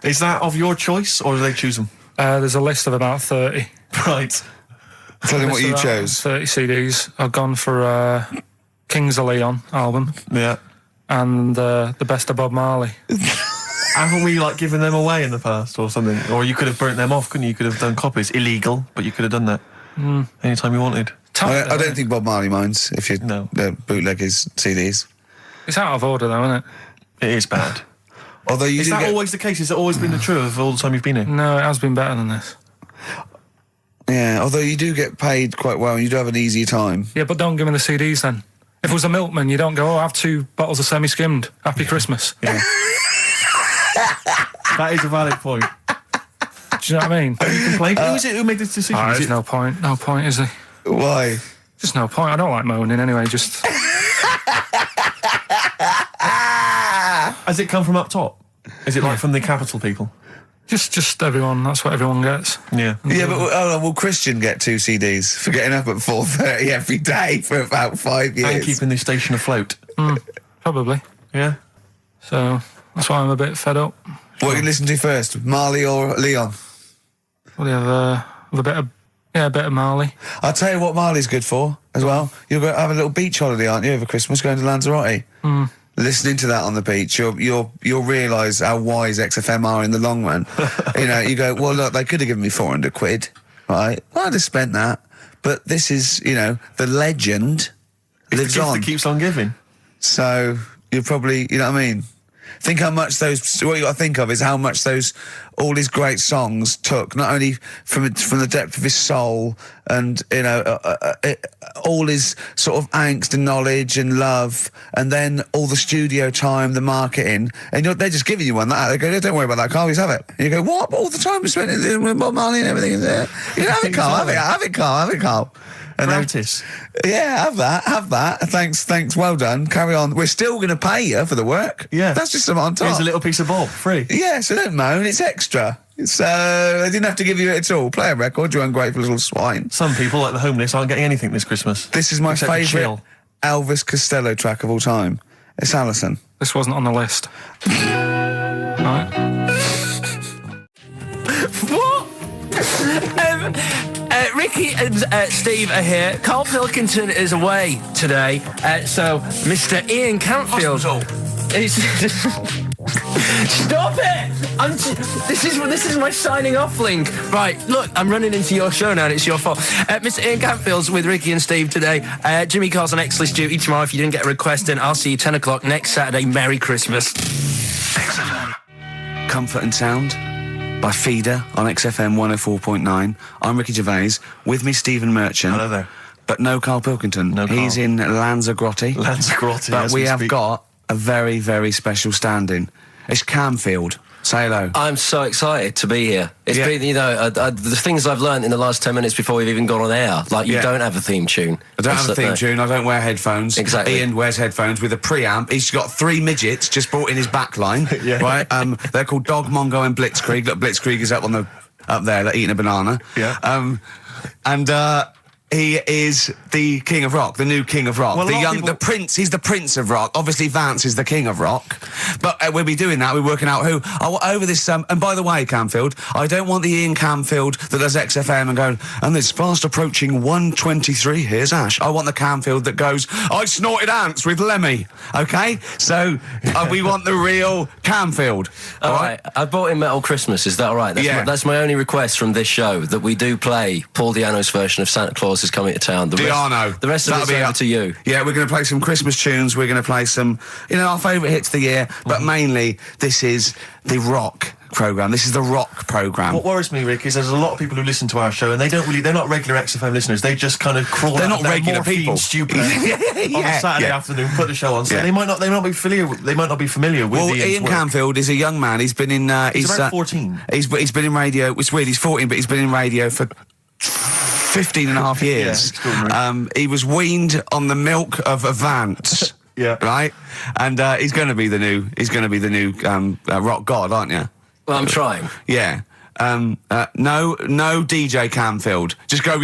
Is that of your choice, or do they choose them? There's a list of about 30. Right. Tell them what you chose. 30 CDs. I've gone for Kings of Leon album. Yeah. And the best of Bob Marley. Haven't we given them away in the past or something? Or you could have burnt them off, couldn't you? You could have done copies. Illegal, but you could have done that anytime you wanted. I don't think Bob Marley minds if you bootleg his CDs. It's out of order though, isn't it? It is bad. Although is that always the case? Has it always been the truth of all the time you've been here? No, it has been better than this. Yeah, although you do get paid quite well and you do have an easier time. Yeah, but don't give me the CDs then. If it was a milkman, you don't go, I have 2 bottles of semi-skimmed. Happy Christmas. Yeah. That is a valid point. Do you know what I mean? You complain? Who is it who made this decision? There's no point. No point, is there? Why? Just no point. I don't like moaning anyway, just... Has it come from up top? Is it from the capital people? Just everyone. That's what everyone gets. Yeah. Yeah, but will Christian get 2 CDs for getting up at 4:30 every day for about 5 years? And keeping this station afloat. Probably. Yeah. So that's why I'm a bit fed up. What you listen to first, Marley or Leon? Well, you have a bit of Marley. I'll tell you what Marley's good for as well. You'll go have a little beach holiday, aren't you, over Christmas, going to Lanzarote? Listening to that on the beach, you'll realise how wise XFM are in the long run. You go, well, look, they could have given me 400 quid, right? I'd have spent that. But this is, the legend lives the gift on. that keeps on giving. So you're probably, you know what I mean? Think how much what you got to think of is how much all his great songs took, not only from the depth of his soul and, all his sort of angst and knowledge and love, and then all the studio time, the marketing, and they're just giving you one. They go, don't worry about that, Carl, just have it. And you go, what? All the time we spent with Bob Marley and everything is there. You can have it, Carl, have it, Carl. And Practice. Yeah, have that. Thanks, well done. Carry on. We're still going to pay you for the work. Yeah. That's just something on top. Here's a little piece of Bob, free. Yeah, so don't moan, it's extra. So, they didn't have to give you it at all. Play a record, you ungrateful little swine. Some people, like the homeless, aren't getting anything this Christmas. This is my favourite Elvis Costello track of all time. It's Alison. This wasn't on the list. Right. What? Ricky and Steve are here. Karl Pilkington is away today, so Mr. Ian Cantfield is... Stop it! This is my signing off link. Right, look, I'm running into your show now and it's your fault. Mr. Ian Cantfield's with Ricky and Steve today. Jimmy Carr's on X-List duty tomorrow. If you didn't get a request in, I'll see you 10 o'clock next Saturday. Merry Christmas. Comfort and Sound by Feeder on XFM 104.9. I'm Ricky Gervais. With me, Stephen Merchant. Hello there. But no Karl Pilkington. No Karl. He's in Lanzarote. But we have got a very, very special stand-in. It's Camfield. Say hello. I'm so excited to be here. It's been, you know, the things I've learned in the last 10 minutes before we've even gone on air. Like, you don't have a theme tune. I don't have a theme tune. I don't wear headphones. Exactly. Ian wears headphones with a preamp. He's got 3 midgets just brought in his back line. Right? They're called Dog, Mongo and Blitzkrieg. Look, Blitzkrieg is up there, like, eating a banana. Yeah. He is the king of rock, the new king of rock. Well, the prince, he's the prince of rock. Obviously, Vance is the king of rock. But we'll be doing that, we're working out who. Over this, and by the way, Camfield, I don't want the Ian Camfield that does XFM and going, and it's fast approaching 1:23, here's Ash. I want the Camfield that goes, I snorted ants with Lemmy. Okay? So, we want the real Camfield. All right. I bought in Metal Christmas, is that all right? That's my only request from this show, that we do play Paul Di'Anno's version of Santa Claus is Coming to Town. The rest of it's over to you. Yeah, we're going to play some Christmas tunes. We're going to play some, our favourite hits of the year. But mainly, this is the rock programme. This is the rock programme. What worries me, Rick, is there's a lot of people who listen to our show and they're not regular XFM listeners. They just kind of crawl They're out not regular people. Stupid on a Saturday afternoon, put the show on. So they might not be familiar with Ian Camfield is a young man. He's been in... he's about 14. He's been in radio. It's weird, he's 14, but he's been in radio for 15 and a half years. He was weaned on the milk of a Vance. Right? And he's going to be the new rock god, aren't you? Well, I'm trying. Yeah. No DJ Camfield. Just go,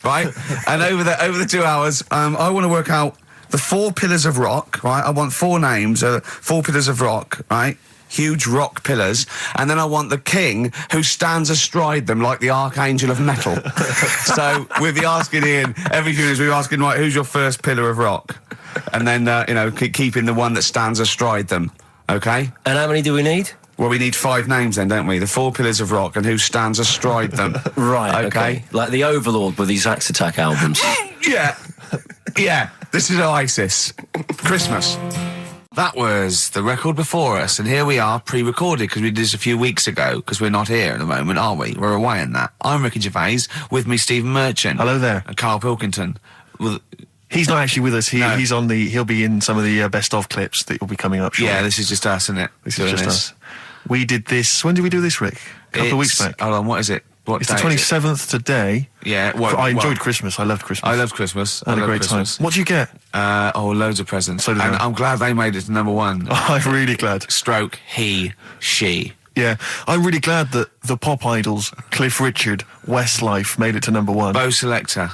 right? And over the 2 hours, I want to work out the 4 pillars of rock, right? I want 4 names, 4 pillars of rock, right? Huge rock pillars, and then I want the king who stands astride them like the archangel of metal. So we'll be asking Ian every few minutes. We're asking, right, who's your first pillar of rock, and then keeping the one that stands astride them. Okay. And how many do we need? Well, we need 5 names then, don't we? The 4 pillars of rock and who stands astride them. Right. Okay. Like the Overlord with these Axe Attack albums. Yeah. This is Oasis. Christmas. That was the record before us, and here we are, pre-recorded, because we did this a few weeks ago, because we're not here at the moment, are we? We're away in that. I'm Ricky Gervais, with me Stephen Merchant. Hello there. And Karl Pilkington. He's not actually with us. He'll be in some of the best of clips that will be coming up shortly. Yeah, this is just us, isn't it? This is just us. We did this, when did we do this, Rick? A couple of weeks back. Hold on, what is it? It's the 27th today. Yeah. I enjoyed Christmas. I loved Christmas. I loved Christmas. I had a great time. What did you get? Loads of presents. So did and I. I'm glad they made it to number 1. Oh, I'm really glad. Stroke, he, she. Yeah, I'm really glad that the pop idols, Cliff Richard, Westlife, made it to number 1. Bo Selector.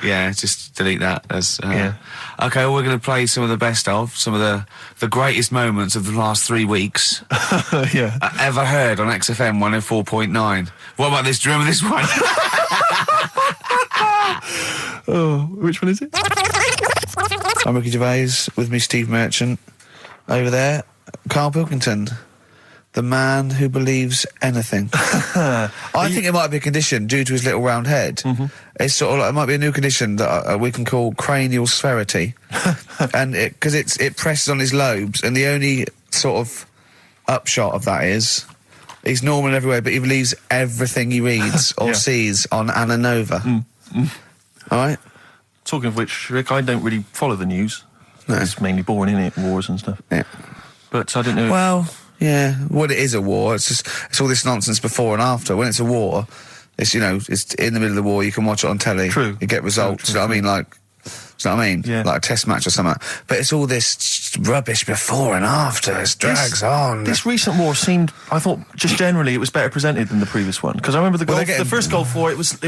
Yeah, just delete that. Okay, well, we're going to play some of the best of, some of the greatest moments of the last 3 weeks. Ever heard on XFM 104.9. What about this? Do you remember this one? Oh, which one is it? I'm Ricky Gervais, with me Steve Merchant. Over there, Karl Pilkington. The man who believes anything. I think it might be a condition due to his little round head. Mm-hmm. It's sort of like, it might be a new condition that we can call cranial spherity, and because it presses on his lobes, and the only sort of upshot of that is he's normal everywhere, but he believes everything he reads or sees on Anna Nova. All right. Talking of which, Rick, I don't really follow the news. No. It's mainly boring, isn't it? Wars and stuff. Yeah. But I don't know. Well. Yeah, well, it is a war. It's all this nonsense before and after. When it's a war, it's in the middle of the war. You can watch it on telly. True. You get results. True. I mean, like, Do you know what I mean? Yeah. Like a test match or something. But it's all this rubbish before and after. It drags on. This recent war seemed, I thought, just generally, it was better presented than the previous one. Because I remember the first Gulf War, it was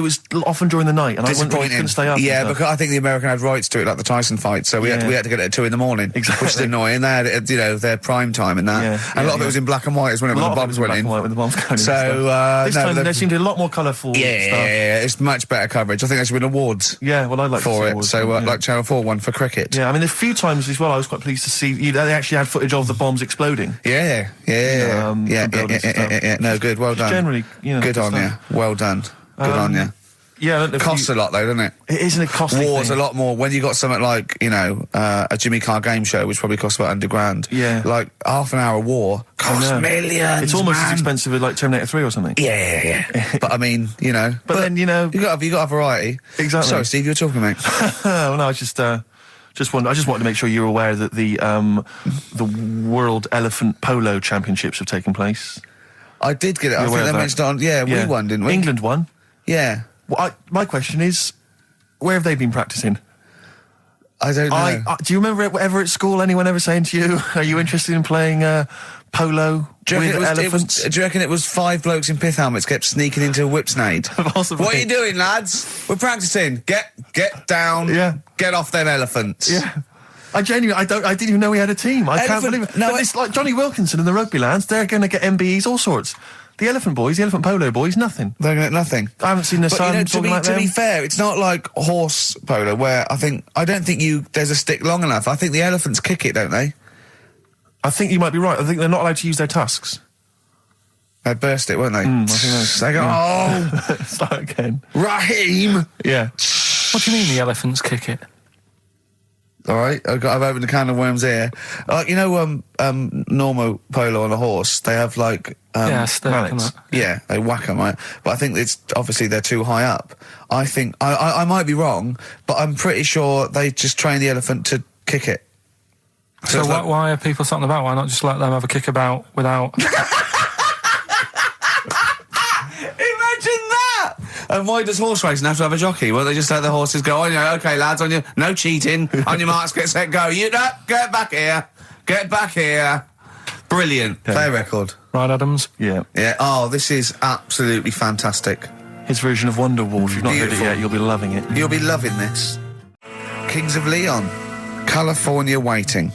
often during the night, and I couldn't stay up. Yeah, because I think the American had rights to it, like the Tyson fight, so we had to get it at 2 in the morning. Exactly. Which is annoying. They had it at, their prime time and that. And a lot of it was in black and white, when the bombs went in. When the bombs went in. So, this time there seemed to be a lot more colourful stuff. Yeah, it's much better coverage. I think there should be awards. Yeah, well, I'd like for to see it. awards, So, like Channel 4 won for cricket. Yeah, I mean, a few times as well, I was quite pleased to see they actually had footage of the bombs exploding. Yeah. No, good. Well done. Generally, good on you. Well done. Good on you. Yeah, it costs a lot though, doesn't it? It isn't a costly War's thing. a lot more when you got something like a Jimmy Carr game show, which probably costs about $100,000. Yeah, like half an hour war costs millions. It's almost as expensive as like Terminator 3 or something. Yeah. But I mean, But then you got to have variety. Exactly. Sorry, Steve, you were talking, mate. Well, no, I just wanted to make sure you were aware that the World Elephant Polo Championships have taken place. I did get it. I think they mentioned it on. Yeah, we won, didn't we? England won. Yeah. Well, my question is, where have they been practicing? I don't know. Do you remember ever at school anyone ever saying to you, "Are you interested in playing polo with elephants?" Do you reckon it was 5 blokes in pith helmets kept sneaking into a whipsnade? Possibly. What are you doing, lads? We're practicing. Get down. Yeah. Get off them elephants. Yeah. I didn't even know we had a team. I can't believe it. No, but it's like Johnny Wilkinson and the rugby lads. They're going to get MBEs, all sorts. The elephant boys, the elephant polo boys, nothing. They're going to get nothing. I haven't seen the sun talking like them. To be fair, it's not like horse polo where I don't think there's a stick long enough. I think the elephants kick it, don't they? I think you might be right. I think they're not allowed to use their tusks. They'd burst it, weren't they? I think they go, start again. Raheem! Yeah. What do you mean the elephants kick it? All right, I've opened a can of worms here. Normal polo on a horse, they have they whack them, right? But I think it's obviously they're too high up. I think I might be wrong, but I'm pretty sure they just train the elephant to kick it. So why are people something about? Why not just let them have a kick about without? And why does horse racing have to have a jockey? Well, they just let the horses go, okay, lads, on you, no cheating, on your marks, get set, go. Get back here. Brilliant. Yeah. Play a record. Right, Adams? Yeah. Yeah, this is absolutely fantastic. His version of Wonderwall, if you've not heard it yet, you'll be loving it. You'll be loving this. Kings of Leon, California Waiting.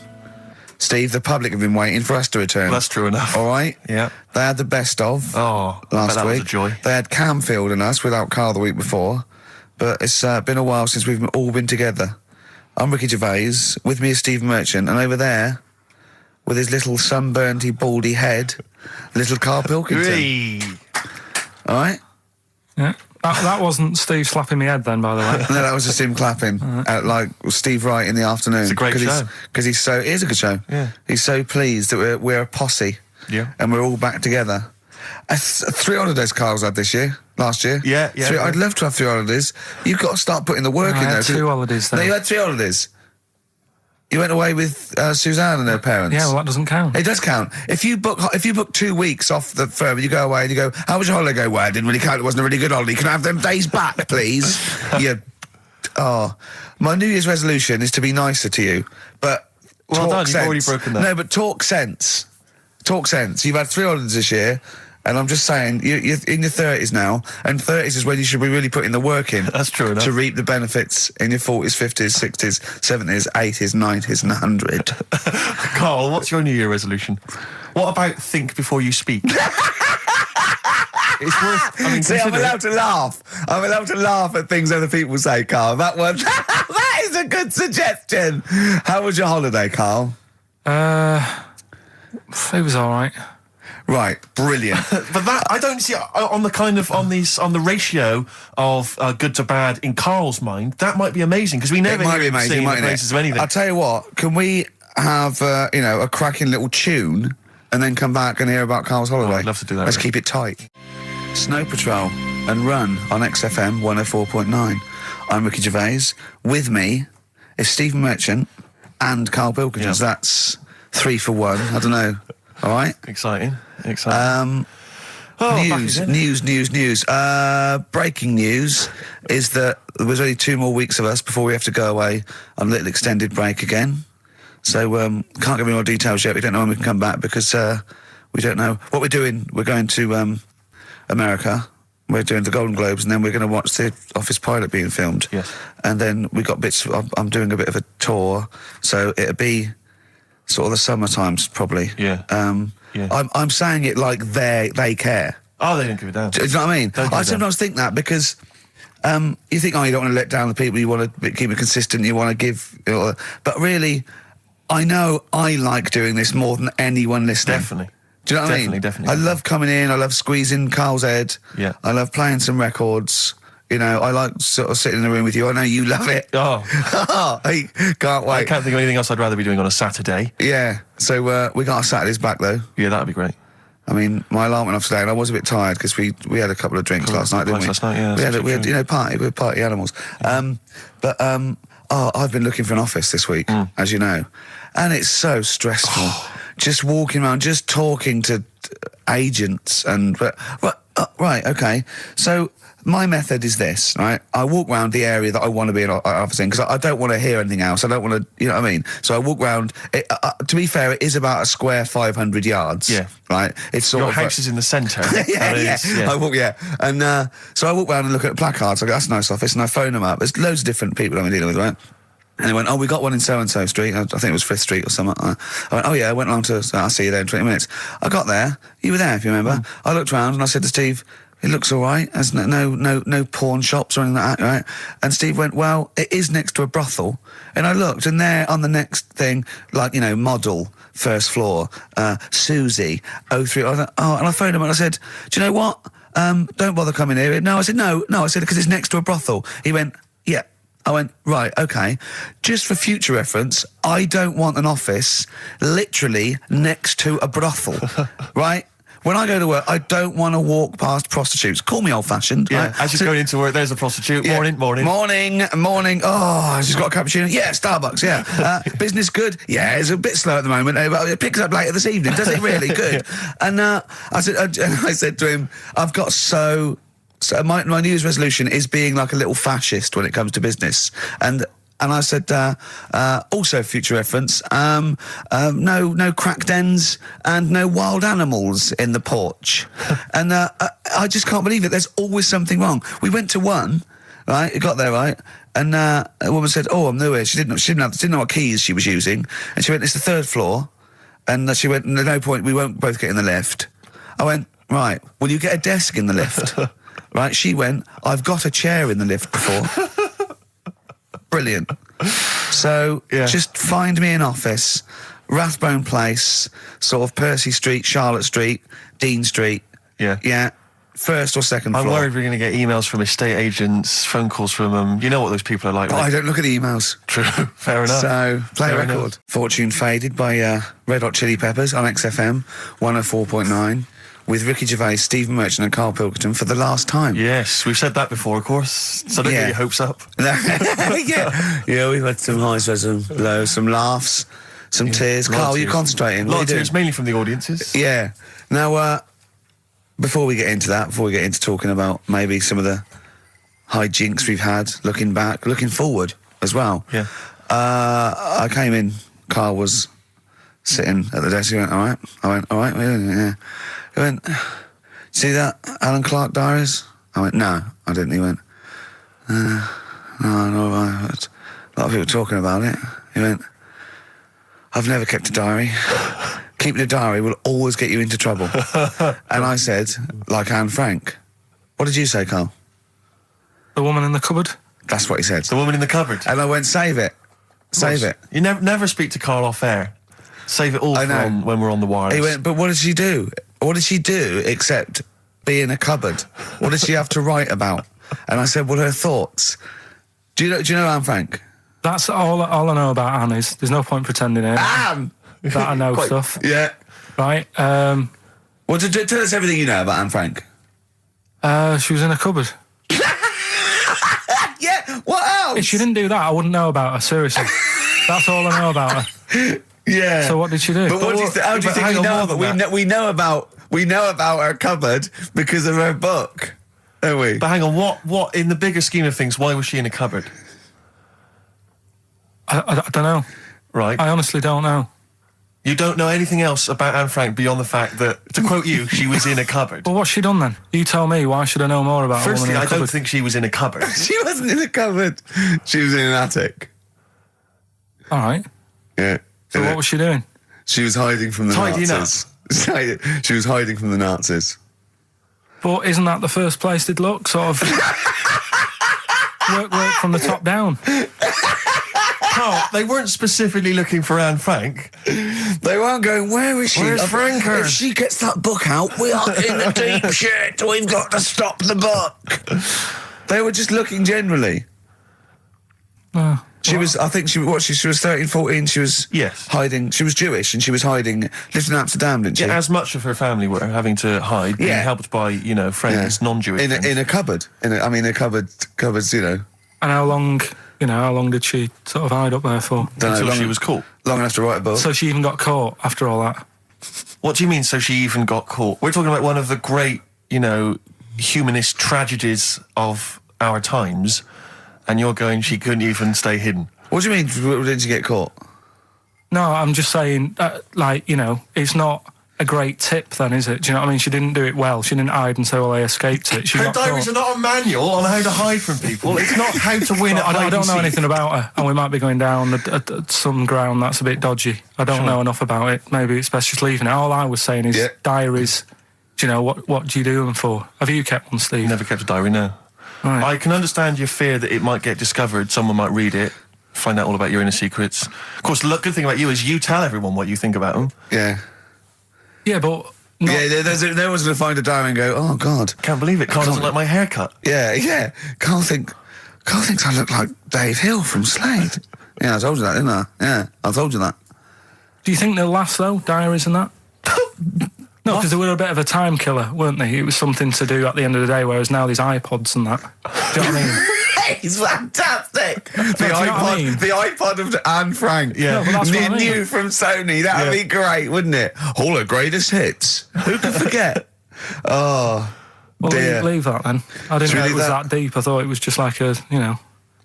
Steve, the public have been waiting for us to return. That's true enough. All right? Yeah. They had the best of last that week. Was a joy. They had Camfield and us without Karl the week before. But it's been a while since we've all been together. I'm Ricky Gervais. With me is Steve Merchant. And over there, with his little sunburnt, baldy head, little Karl Pilkington. All right? Yeah. That wasn't Steve slapping me head then, by the way. No, that was just him clapping at Steve Wright in the afternoon. It's a great show. Because it is a good show. Yeah. He's so pleased that we're a posse. Yeah. And we're all back together. 3 holidays Carl's had last year. Yeah. I'd love to have 3 holidays. You've got to start putting the work in there. I had 2 holidays though. No, you had 3 holidays. You went away with Suzanne and her parents. Yeah, well, that doesn't count. It does count. If you book 2 weeks off the firm, you go away and you go, how was your holiday? Go, well, it didn't really count. It wasn't a really good holiday. Can I have them days back, please? My New Year's resolution is to be nicer to you, but well done, you've already broken that. No, but talk sense. Talk sense. You've had 3 holidays this year. And I'm just saying, you're in your 30s now, and 30s is when you should be really putting the work in. That's true enough. To reap the benefits in your 40s, 50s, 60s, 70s, 80s, 90s, and 100. Karl, what's your New Year resolution? What about think before you speak? It's worth... See, I'm allowed to laugh. I'm allowed to laugh at things other people say, Karl. That is a good suggestion. How was your holiday, Karl? It was all right. Right, brilliant. But that I don't see on the ratio of good to bad in Karl's mind. That might be amazing because we never hear him sing the praises of anything. I'll tell you what. Can we have a cracking little tune and then come back and hear about Karl's holiday? I'd love to do that. Let's keep it tight. Snow Patrol and Run on XFM 104.9. I'm Ricky Gervais. With me is Steve Merchant and Karl Pilkington. Yep. That's 3 for 1. I don't know. All right. Exciting. News. Breaking news is that there's only 2 more weeks of us before we have to go away on a little extended break again. So, can't give any more details yet. We don't know when we can come back because, we don't know what we're doing. We're going to, America. We're doing the Golden Globes, and then we're going to watch the Office pilot being filmed. Yes. And then we got bits. I'm doing a bit of a tour, so it'll be sort of the summer times probably. Yeah. I'm saying it like they care. Oh, they don't give a damn. Do you know what I mean? I sometimes think that because you think, you don't want to let down the people. You want to keep it consistent. You want to give, but really, I know I like doing this more than anyone listening. Definitely. Do you know what I mean? Definitely. I love coming in. I love squeezing Carl's head. Yeah. I love playing some records. I like sort of sitting in the room with you. I know you love it. Oh. I can't wait. I can't think of anything else I'd rather be doing on a Saturday. Yeah. So we got our Saturdays back though. Yeah, that'd be great. I mean, my alarm went off today, and I was a bit tired because we had a couple of drinks last night, didn't we? Last night, yeah. We had party. We're party animals. I've been looking for an office this week, as you know, and it's so stressful. Just walking around, just talking to agents right, okay. So my method is this, right? I walk around the area that I want to be an office in because I don't want to hear anything else. I don't want to, you know what I mean? So I walk around. To be fair, it is about a square 500 yards. Yeah. Right? It's sort Your of house is in the centre. yeah. I walk, and so I walk around and look at placards. I go, that's a nice office, and I phone them up. There's loads of different people I'm dealing with, right? And they went, we got one in so-and-so street. I think it was 5th Street or something. I went, I went along to, I'll see you there in 20 minutes. I got there. You were there, if you remember. I looked around and I said to Steve, it looks all right. There's no pawn shops or anything like that, right? And Steve went, well, it is next to a brothel. And I looked, and there on the next thing, like, model, first floor, Susie, 03. I thought, and I phoned him and I said, do you know what? Don't bother coming here. No, I said, no, I said, because it's next to a brothel. He went, yeah. I went, right, okay. Just for future reference, I don't want an office literally next to a brothel, right? When I go to work, I don't want to walk past prostitutes. Call me old-fashioned. Yeah, right? as you're going into work, there's a prostitute. Yeah. Morning. Morning. Oh, she's got a cappuccino. Yeah, Starbucks, yeah. Business good? Yeah, it's a bit slow at the moment. But it picks up later this evening. Does it really? Good. Yeah. And I said to him, I've got so my New Year's resolution is being like a little fascist when it comes to business. And I said, also future reference, no crack dens and no wild animals in the porch. And I just can't believe it. There's always something wrong. We went to one, right? It got there, right? And a woman said, I'm new here. She didn't know what keys she was using. And she went, it's the 3rd floor. And she went, no point, we won't both get in the lift. I went, right, will you get a desk in the lift? Right? She went, I've got a chair in the lift before. Brilliant. So just find me an office, Rathbone Place, sort of Percy Street, Charlotte Street, Dean Street. Yeah. Yeah. 1st or 2nd floor. I'm worried we're going to get emails from estate agents, phone calls from them. You know what those people are like. I don't look at the emails. True. Fair enough. So, play a record. Enough. Fortune Faded by Red Hot Chili Peppers on XFM 104.9. With Ricky Gervais, Stephen Merchant and Karl Pilkington for the last time. Yes, we've said that before, of course, so don't get your hopes up. Yeah, we've had some highs, some lows, some laughs, some tears. Karl, you concentrating? A lot of tears, mainly from the audiences. Yeah. Now, before we get into talking about maybe some of the hijinks we've had, looking back, looking forward as well. Yeah. I came in, Karl was sitting at the desk, he went, all right? I went, all right, yeah. He went, see that Alan Clark diaries? I went, no, I didn't. He went, no, a lot of people talking about it. He went, I've never kept a diary. Keeping a diary will always get you into trouble. And I said, like Anne Frank. What did you say, Karl? The woman in the cupboard? That's what he said. The woman in the cupboard. And I went, save it. Save it. You never speak to Karl off air. Save it all from when we're on the wireless. He went, but what did she do? What did she do except be in a cupboard? What did she have to write about? And I said, well, her thoughts. Do you know Anne Frank? That's all I know about Anne is there's no point pretending it. Anne! That I know stuff. Yeah. Right. Well, tell us everything you know about Anne Frank. She was in a cupboard. Yeah, what else? If she didn't do that, I wouldn't know about her, seriously. That's all I know about her. Yeah. So what did she do? But what do you how do you think we know about? We know about her cupboard because of her book, don't we? But hang on, what in the bigger scheme of things, why was she in a cupboard? I don't know. Right. I honestly don't know. You don't know anything else about Anne Frank beyond the fact that, to quote you, she was in a cupboard. Well, what's she done then? You tell me. Why should I know more about her? Firstly, I don't think she was in a cupboard. She wasn't in a cupboard. She was in an attic. All right. Yeah. So what was she doing? She was hiding from the Tidying Nazis. She was hiding from the Nazis. But isn't that the first place they'd look? Sort of work from the top down. Carl, they weren't specifically looking for Anne Frank. They weren't going, where is she? Where's Franker? If she gets that book out, we are in the deep shit. We've got to stop the book. They were just looking generally. She was 13, 14, she was hiding, she was Jewish and she was hiding, lived in Amsterdam, didn't she? Yeah, as much of her family were having to hide, being helped by, friends, non-Jewish friends. In a cupboard. Cupboards, And how long did she sort of hide up there for? Until she was caught. Long enough to write a book. So she even got caught after all that? What do you mean, so she even got caught? We're talking about one of the great, humanist tragedies of our times, and you're going, she couldn't even stay hidden. What do you mean, didn't she get caught? No, I'm just saying, it's not a great tip then, is it? Do you know what I mean? She didn't do it well. She didn't hide and say, well, I escaped it. Her diaries are not a manual on how to hide from people. It's not how to win at I don't know anything about her, and we might be going down some ground that's a bit dodgy. I don't know enough about it. Maybe it's best just leaving it. All I was saying is diaries, what do you do them for? Have you kept one, Steve? Never kept a diary, no. Right. I can understand your fear that it might get discovered, someone might read it, find out all about your inner secrets. Of course, the good thing about you is you tell everyone what you think about them. Yeah. Yeah, but... There was going to find a diary and go, oh, God. Can't believe it. Carl doesn't like my haircut. Yeah. Carl thinks I look like Dave Hill from Slade. Yeah, I told you that, didn't I? Yeah, I told you that. Do you think they'll last, though, diaries and that? No, because they were a bit of a time killer, weren't they? It was something to do at the end of the day, whereas now there's iPods and that. Do you know what I mean? He's fantastic. The iPod of Anne Frank. Yeah, no, that's what I mean. New from Sony. That'd be great, wouldn't it? All her greatest hits. Who could forget? Oh, well, dear. Leave that then. I didn't know it was that deep. I thought it was just like a,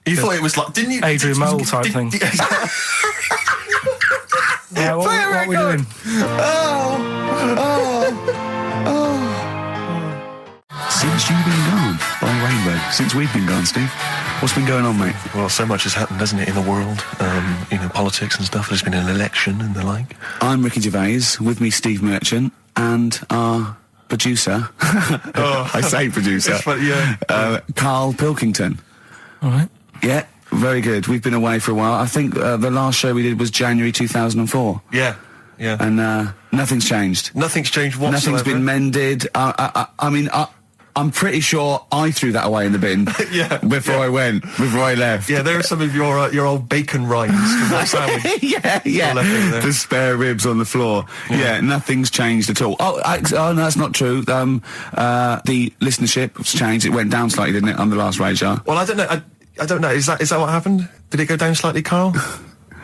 You thought it was like, didn't you? Adrian Mole type thing. Yeah, what are we doing? Since you've been gone, Rainbow. Since we've been gone, Steve. What's been going on, mate? Well, so much has happened, hasn't it, in the world? Politics and stuff. There's been an election and the like. I'm Ricky Gervais. With me, Steve Merchant, and our producer. I say producer. Karl Pilkington. All right. Yeah. Very good. We've been away for a while. I think the last show we did was January 2004. Yeah. And nothing's changed. Nothing's changed whatsoever. Nothing's been mended. I'm pretty sure I threw that away in the bin before I left. Yeah, there are some of your old bacon rinds from that sandwich. yeah. The spare ribs on the floor. Yeah, nothing's changed at all. Oh, no, that's not true. The listenership's changed. It went down slightly, didn't it, on the last radio show? Well, I don't know. I don't know. Is that what happened? Did it go down slightly, Carl?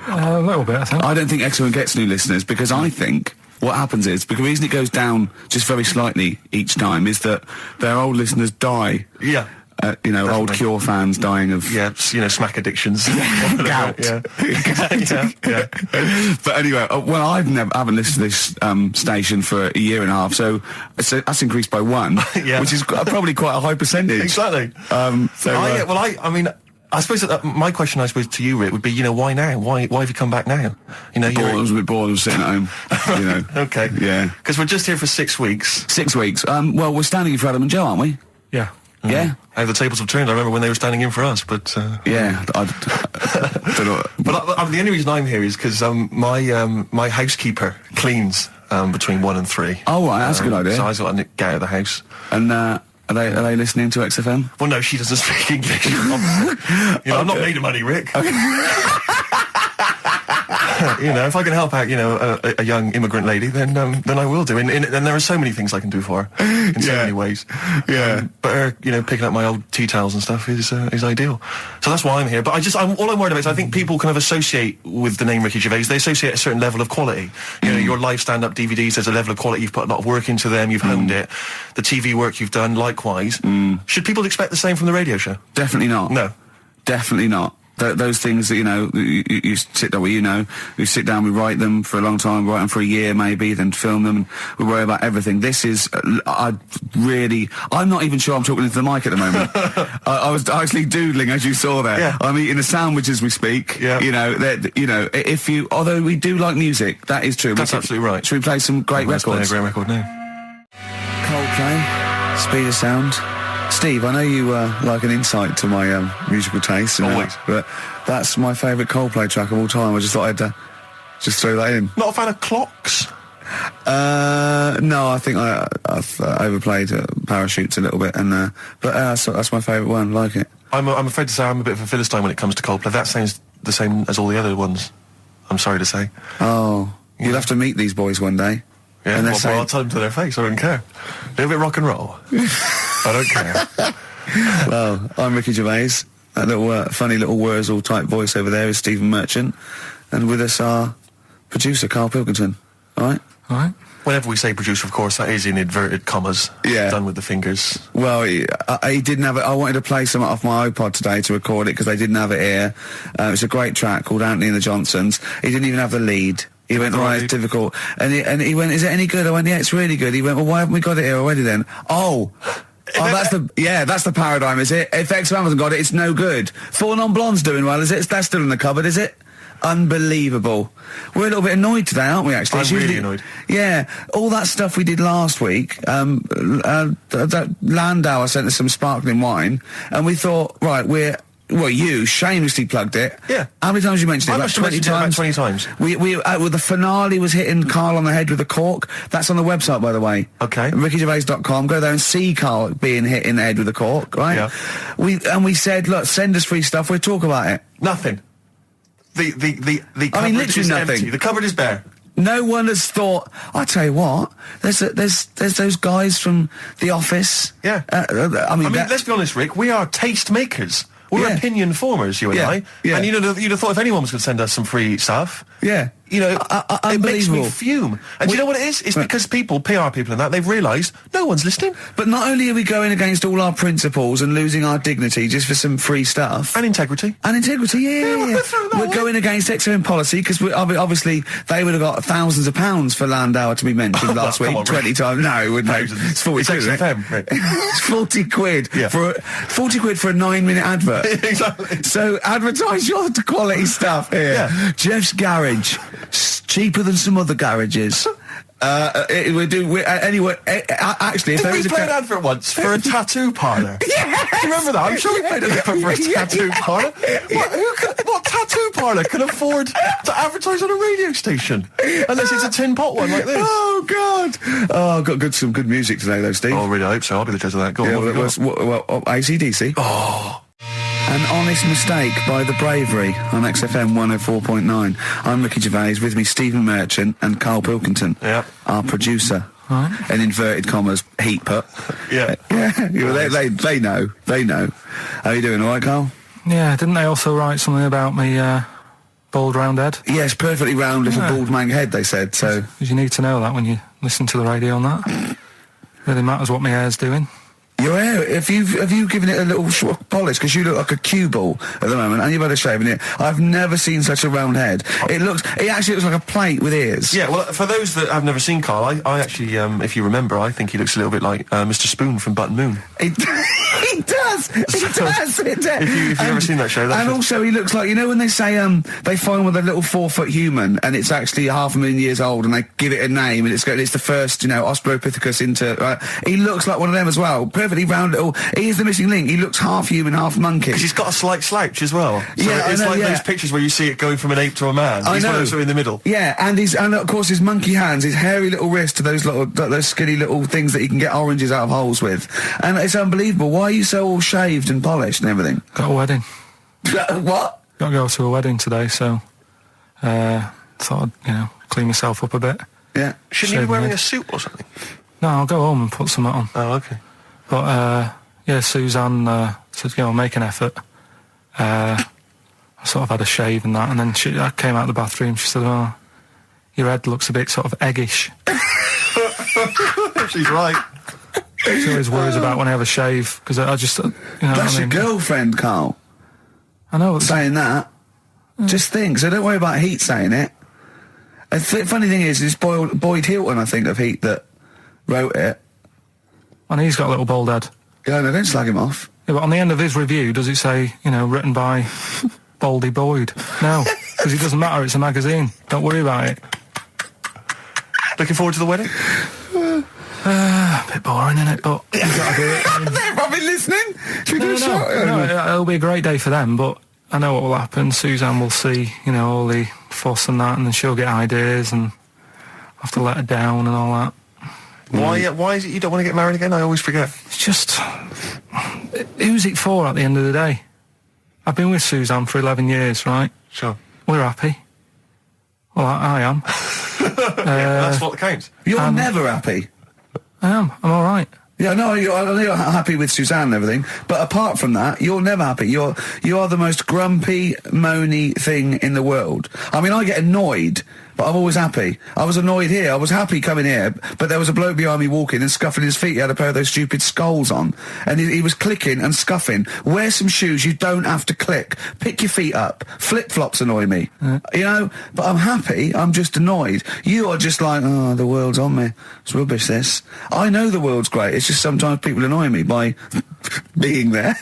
A little bit, I think. I don't think XFM gets new listeners because I think what happens is, because the reason it goes down just very slightly each time is that their old listeners die. Yeah. Definitely. Old Cure fans dying of... Yeah, smack addictions. Gout. Yeah. But anyway, I haven't listened to this station for a year and a half, so that's increased by 1, which is probably quite a high percentage. Exactly. I suppose that my question, to you, Rick, would be, why now? Why have you come back now? I was a bit bored of sitting at home. Okay. Yeah. Because we're just here for 6 weeks. 6 weeks. Well, we're standing in for Adam and Joe, aren't we? Yeah. Yeah. How the tables have turned. I remember when they were standing in for us, but... Yeah. I don't know. But the only reason I'm here is because my housekeeper cleans between 1 and 3. Oh, right, that's a good idea. So I just got to get out of the house. And are they listening to XFM? Well, no, she doesn't speak English. I'm not made of money, Rick. Okay. You know, if I can help out, you know, a young immigrant lady, then I will do. And there are so many things I can do for her in so many ways. Yeah. But her, you know, picking up my old tea towels and stuff is ideal. So that's why I'm here. But all I'm worried about is I think people kind of associate with the name Ricky Gervais. They associate a certain level of quality. You know, your live stand-up DVDs, there's a level of quality. You've put a lot of work into them. You've honed it. The TV work you've done, likewise. Should people expect the same from the radio show? Definitely not. No. Definitely not. Those things that, you know, you sit down, well, you know, we sit down, we write them for a long time, write them for a year maybe, then film them, and we worry about everything. This is, I'm not even sure I'm talking into the mic at the moment. I was actually doodling, as you saw there. Yeah. I'm eating a sandwich as we speak. Yeah. You know, although we do like music, that is true. That's absolutely right. Should we play some great records? Let's play a great record now. Coldplay, Speed of Sound. Steve, I know you like an insight to my musical taste. Always. But that's my favourite Coldplay track of all time. I just thought I'd just throw that in. Not a fan of clocks? No, I think I've overplayed Parachutes a little bit, and but that's my favourite one. Like it. I'm afraid to say I'm a bit of a Philistine when it comes to Coldplay. That sounds the same as all the other ones. I'm sorry to say. Oh, you'll have to meet these boys one day. Yeah, and well, I'll tell them to their face. I don't care. A little bit rock and roll. I don't care. Well, I'm Ricky Gervais. That little funny little Wurzel type voice over there is Stephen Merchant, and with us our producer Karl Pilkington. All right. All right. Whenever we say producer, of course, that is in inverted commas. Yeah. Done with the fingers. Well, he didn't have it. I wanted to play some off my iPod today to record it because they didn't have it here. It's a great track called Anthony and the Johnsons. He didn't even have the lead. He went, right, it's difficult. And he went, is it any good? I went, yeah, it's really good. He went, well, why haven't we got it here already then? Oh, that's the paradigm, is it? If XFM hasn't got it, it's no good. Four Non-Blondes doing well, is it? That's still in the cupboard, is it? Unbelievable. We're a little bit annoyed today, aren't we, actually? I'm really annoyed. Yeah. All that stuff we did last week, that Landauer sent us some sparkling wine, and we thought, right, you shamelessly plugged it. Yeah. How many times you mentioned it? I must have mentioned it about 20 times. Well, the finale was hitting Karl on the head with a cork. That's on the website, by the way. Okay. RickyGervais.com. Go there and see Karl being hit in the head with a cork, right? Yeah. We said, look, send us free stuff. We'll talk about it. Nothing. The cupboard literally is nothing. empty. The cupboard is bare. No one has thought. I tell you what, there's those guys from The Office. Yeah. I mean, let's be honest, Rick. We are taste makers. We're opinion formers, you and I. Yeah. And you'd have thought if anyone was going to send us some free stuff. Yeah. You know, it makes me unbelievable. fume. And do you know what it is? It's because people, PR people and that, they've realised no one's listening. But not only are we going against all our principles and losing our dignity just for some free stuff. And integrity. Yeah. We're going against XFM policy because obviously they would have got thousands of pounds for Landauer to be mentioned last week. 20 times. No, it wouldn't. It's 40 It's quid, isn't it? XFM, Rick. It's 40 quid. Yeah. 40 quid for a 9-minute advert. Exactly. So advertise your quality stuff here. Yeah. Jeff's Garage. Cheaper than some other garages. Anyway, actually, if Did there we is play an advert once for a tattoo parlour? Yes! Do you remember that? I'm sure we played an advert for a tattoo parlour. What tattoo parlour can afford to advertise on a radio station? Unless it's a tin pot one like this. Oh, God. Oh, got some good music today, though, Steve. Oh, really? I hope so. I'll be the judge of that. Go on. AC/DC. Oh. An Honest Mistake by The Bravery on XFM 104.9. I'm Ricky Gervais, with me Stephen Merchant and Karl Pilkington, our producer. In inverted commas, heat put. Yeah. They know. How are you doing, all right, Karl? Yeah, didn't they also write something about me bald round head? Yes, perfectly round little bald man head, they said, so... Because you need to know that when you listen to the radio on that. Really matters what my hair's doing. Your hair, have you given it a little short polish? Because you look like a cue ball at the moment, and you've had a shave in it. I've never seen such a round head. It actually looks like a plate with ears. Yeah, well, for those that have never seen Karl, I actually, if you remember, I think he looks a little bit like Mr. Spoon from Button Moon. He does. If you've never seen that show, also he looks like, you know when they say they find with a little 4-foot human and it's actually 500,000 years old and they give it a name and it's the first, Australopithecus into. He looks like one of them as well. Perfectly round little. He is the missing link. He looks half human, half monkey. Because he's got a slight slouch as well. So it's those pictures where you see it going from an ape to a man. He's one of those in the middle. Yeah, and of course his monkey hands, his hairy little wrist to those skinny little things that you can get oranges out of holes with. And it's unbelievable. Why are you so all shaved and polished and everything? Got a wedding. What? Got to go to a wedding today, so thought I'd, clean myself up a bit. Yeah. Shouldn't you be wearing a suit or something? No, I'll go home and put something on. Oh, okay. But, Suzanne said, make an effort. I sort of had a shave and that, and then I came out of the bathroom, she said, oh, your head looks a bit sort of eggish. She's right. She always worries about when I have a shave, because I just, That's your girlfriend, Karl. I know. Saying that. Just think, so don't worry about Heat saying it. The funny thing is, it's Boyd Hilton, I think, of Heat that wrote it. And he's got a little bald head. Yeah, no, don't slag him off. Yeah, but on the end of his review, does it say, written by Baldy Boyd? No, because it doesn't matter, it's a magazine. Don't worry about it. Looking forward to the wedding? A bit boring, isn't it? But you've got to do it. They're probably listening. Should we do a shot? No, it'll be a great day for them, but I know what will happen. Suzanne will see, all the fuss and that, and then she'll get ideas, and I'll have to let her down and all that. Why is it you don't want to get married again? I always forget. It's just, who's it for at the end of the day? I've been with Suzanne for 11 years, right? Sure. We're happy. Well, I am. That's what counts. You're never happy. I am. I'm all right. Yeah, no, I know you're happy with Suzanne and everything, but apart from that, you're never happy. You are the most grumpy, moany thing in the world. I mean, I get annoyed, but I'm always happy. I was annoyed here. I was happy coming here, but there was a bloke behind me walking and scuffing his feet. He had a pair of those stupid skulls on, and he was clicking and scuffing. Wear some shoes. You don't have to click. Pick your feet up. Flip-flops annoy me. But I'm happy. I'm just annoyed. You are just like, oh, the world's on me. It's rubbish, this. I know the world's great. It's just sometimes people annoy me by being there,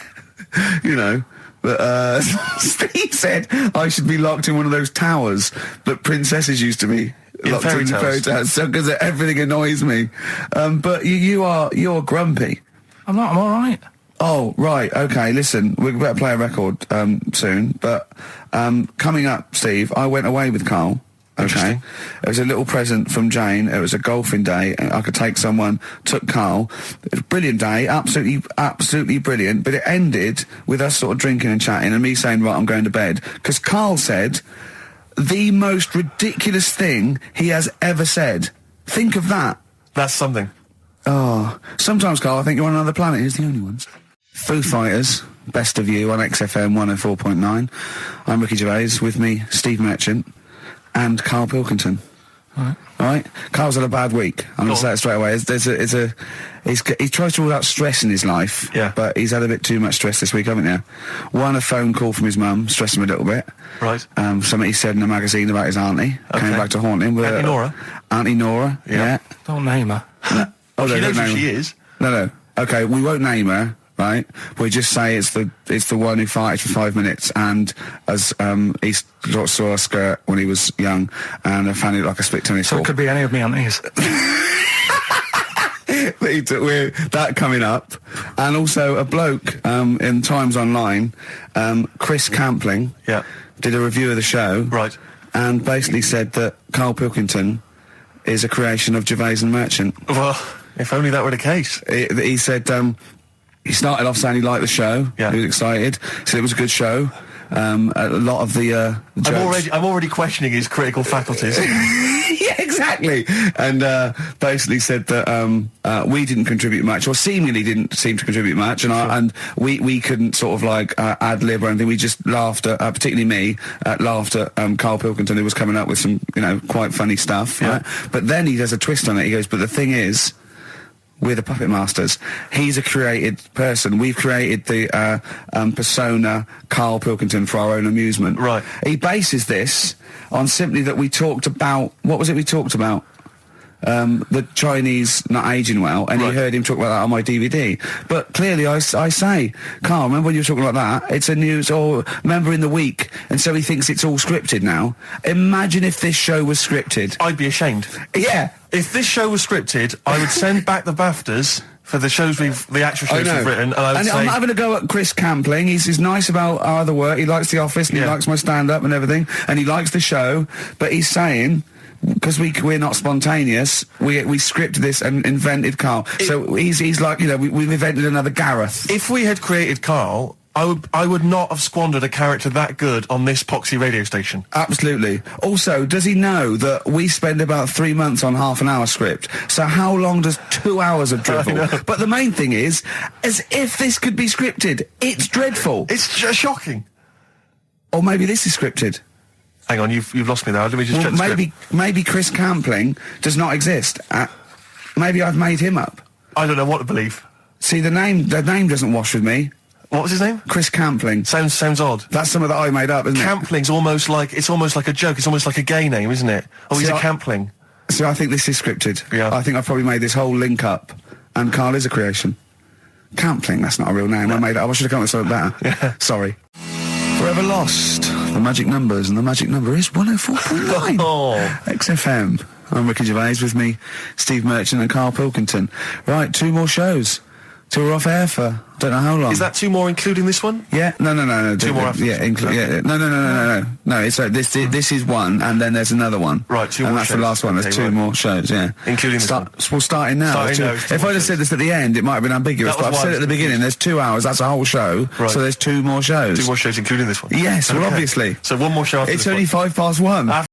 But Steve said I should be locked in one of those towers that princesses used to be locked in fairy tales, because everything annoys me. But you're grumpy. I'm not. I'm all right. Oh, right. Okay, listen, we better play a record soon. But coming up, Steve, I went away with Karl. Okay, it was a little present from Jane. It was a golfing day, and I could take someone. Took Karl. It was a brilliant day, absolutely brilliant. But it ended with us sort of drinking and chatting, and me saying, "Right, I'm going to bed," because Karl said the most ridiculous thing he has ever said. Think of that. That's something. Oh, sometimes, Karl, I think you're on another planet. Here's the only ones. Foo Fighters, Best of You on XFM 104.9. I'm Ricky Gervais. With me, Steve Merchant. And Karl Pilkington. All right. Karl's had a bad week. I'm going to say it straight away. He tries to rule out stress in his life. Yeah. But he's had a bit too much stress this week, haven't you? One, a phone call from his mum, stressed him a little bit. Right. Something he said in a magazine about his auntie. Okay. Came back to haunt him. Auntie Nora? Auntie Nora, yeah. Don't name her. No. Oh, she knows who she is. No. Okay, we won't name her. Right, we just say it's the one who farted for 5 minutes, and as he saw her skirt when he was young, and I found it like a split tennis ball. So it could be any of me aunties. That coming up, and also a bloke in Times Online, Chris Campling, did a review of the show, right, and basically said that Karl Pilkington is a creation of Gervais and Merchant. Well, if only that were the case. He said. He started off saying he liked the show. Yeah. He was excited. Said it was a good show. A lot of the jokes. I'm already questioning his critical faculties. Yeah, exactly. And basically said that we didn't contribute much, or seemingly didn't seem to contribute much, and we couldn't sort of like ad lib or anything. We just laughed at, particularly me, laughed at Karl Pilkington, who was coming up with some quite funny stuff. Yeah. Right? But then he does a twist on it. He goes, but the thing is, we're the puppet masters. He's a created person. We've created the persona Karl Pilkington for our own amusement. Right. He bases this on simply that we talked about... What was it we talked about? The Chinese not aging well, and he heard him talk about that on my DVD. But clearly I say, Karl, remember when you were talking about that? It's a news, or remember in the week, and so he thinks it's all scripted now. Imagine if this show was scripted. I'd be ashamed. Yeah. If this show was scripted, I would send back the BAFTAs for the actual shows we've written, and I would say... I'm having a go at Chris Campling. He's nice about our other work. He likes The Office, and he likes my stand-up and everything, and he likes the show, but he's saying... Because we're not spontaneous, we scripted this and invented Karl. So he's like, we've invented another Gareth. If we had created Karl, I would not have squandered a character that good on this poxy radio station. Absolutely. Also, does he know that we spend about 3 months on half an hour script? So how long does 2 hours of drivel? But the main thing is, as if this could be scripted, it's dreadful. It's shocking. Or maybe this is scripted. Hang on, you've lost me there. Let me just check the script. Maybe Chris Campling does not exist. Maybe I've made him up. I don't know what to believe. See, the name doesn't wash with me. What was his name? Chris Campling. Sounds odd. That's something that I made up, isn't it? Campling's almost like a joke. It's almost like a gay name, isn't it? Oh, he's a Campling. So I think this is scripted. Yeah. I think I've probably made this whole link up, and Karl is a creation. Campling, that's not a real name. No. I made it up. I should have come up with something better. Yeah. Sorry. Forever Lost. The magic numbers, and the magic number is 104.9. Oh. XFM. I'm Ricky Gervais, with me, Steve Merchant and Karl Pilkington. Right, 2 more shows. 2 are off air for don't know how long. Is that 2 more including this one? Yeah, no. 2 more after. Yeah, no. It's this is one, and then there's another one. Right, 2 more. And that's shows. the last one. There's 2 more shows. Yeah, including this one. Well, starting now. If I'd have said this at the end, it might have been ambiguous. But I've said it at the beginning. There's 2 hours. That's a whole show. Right. So there's 2 more shows. 2 more shows, including this one. Yes, well, obviously. So 1 more show after it's this only one. 1:05.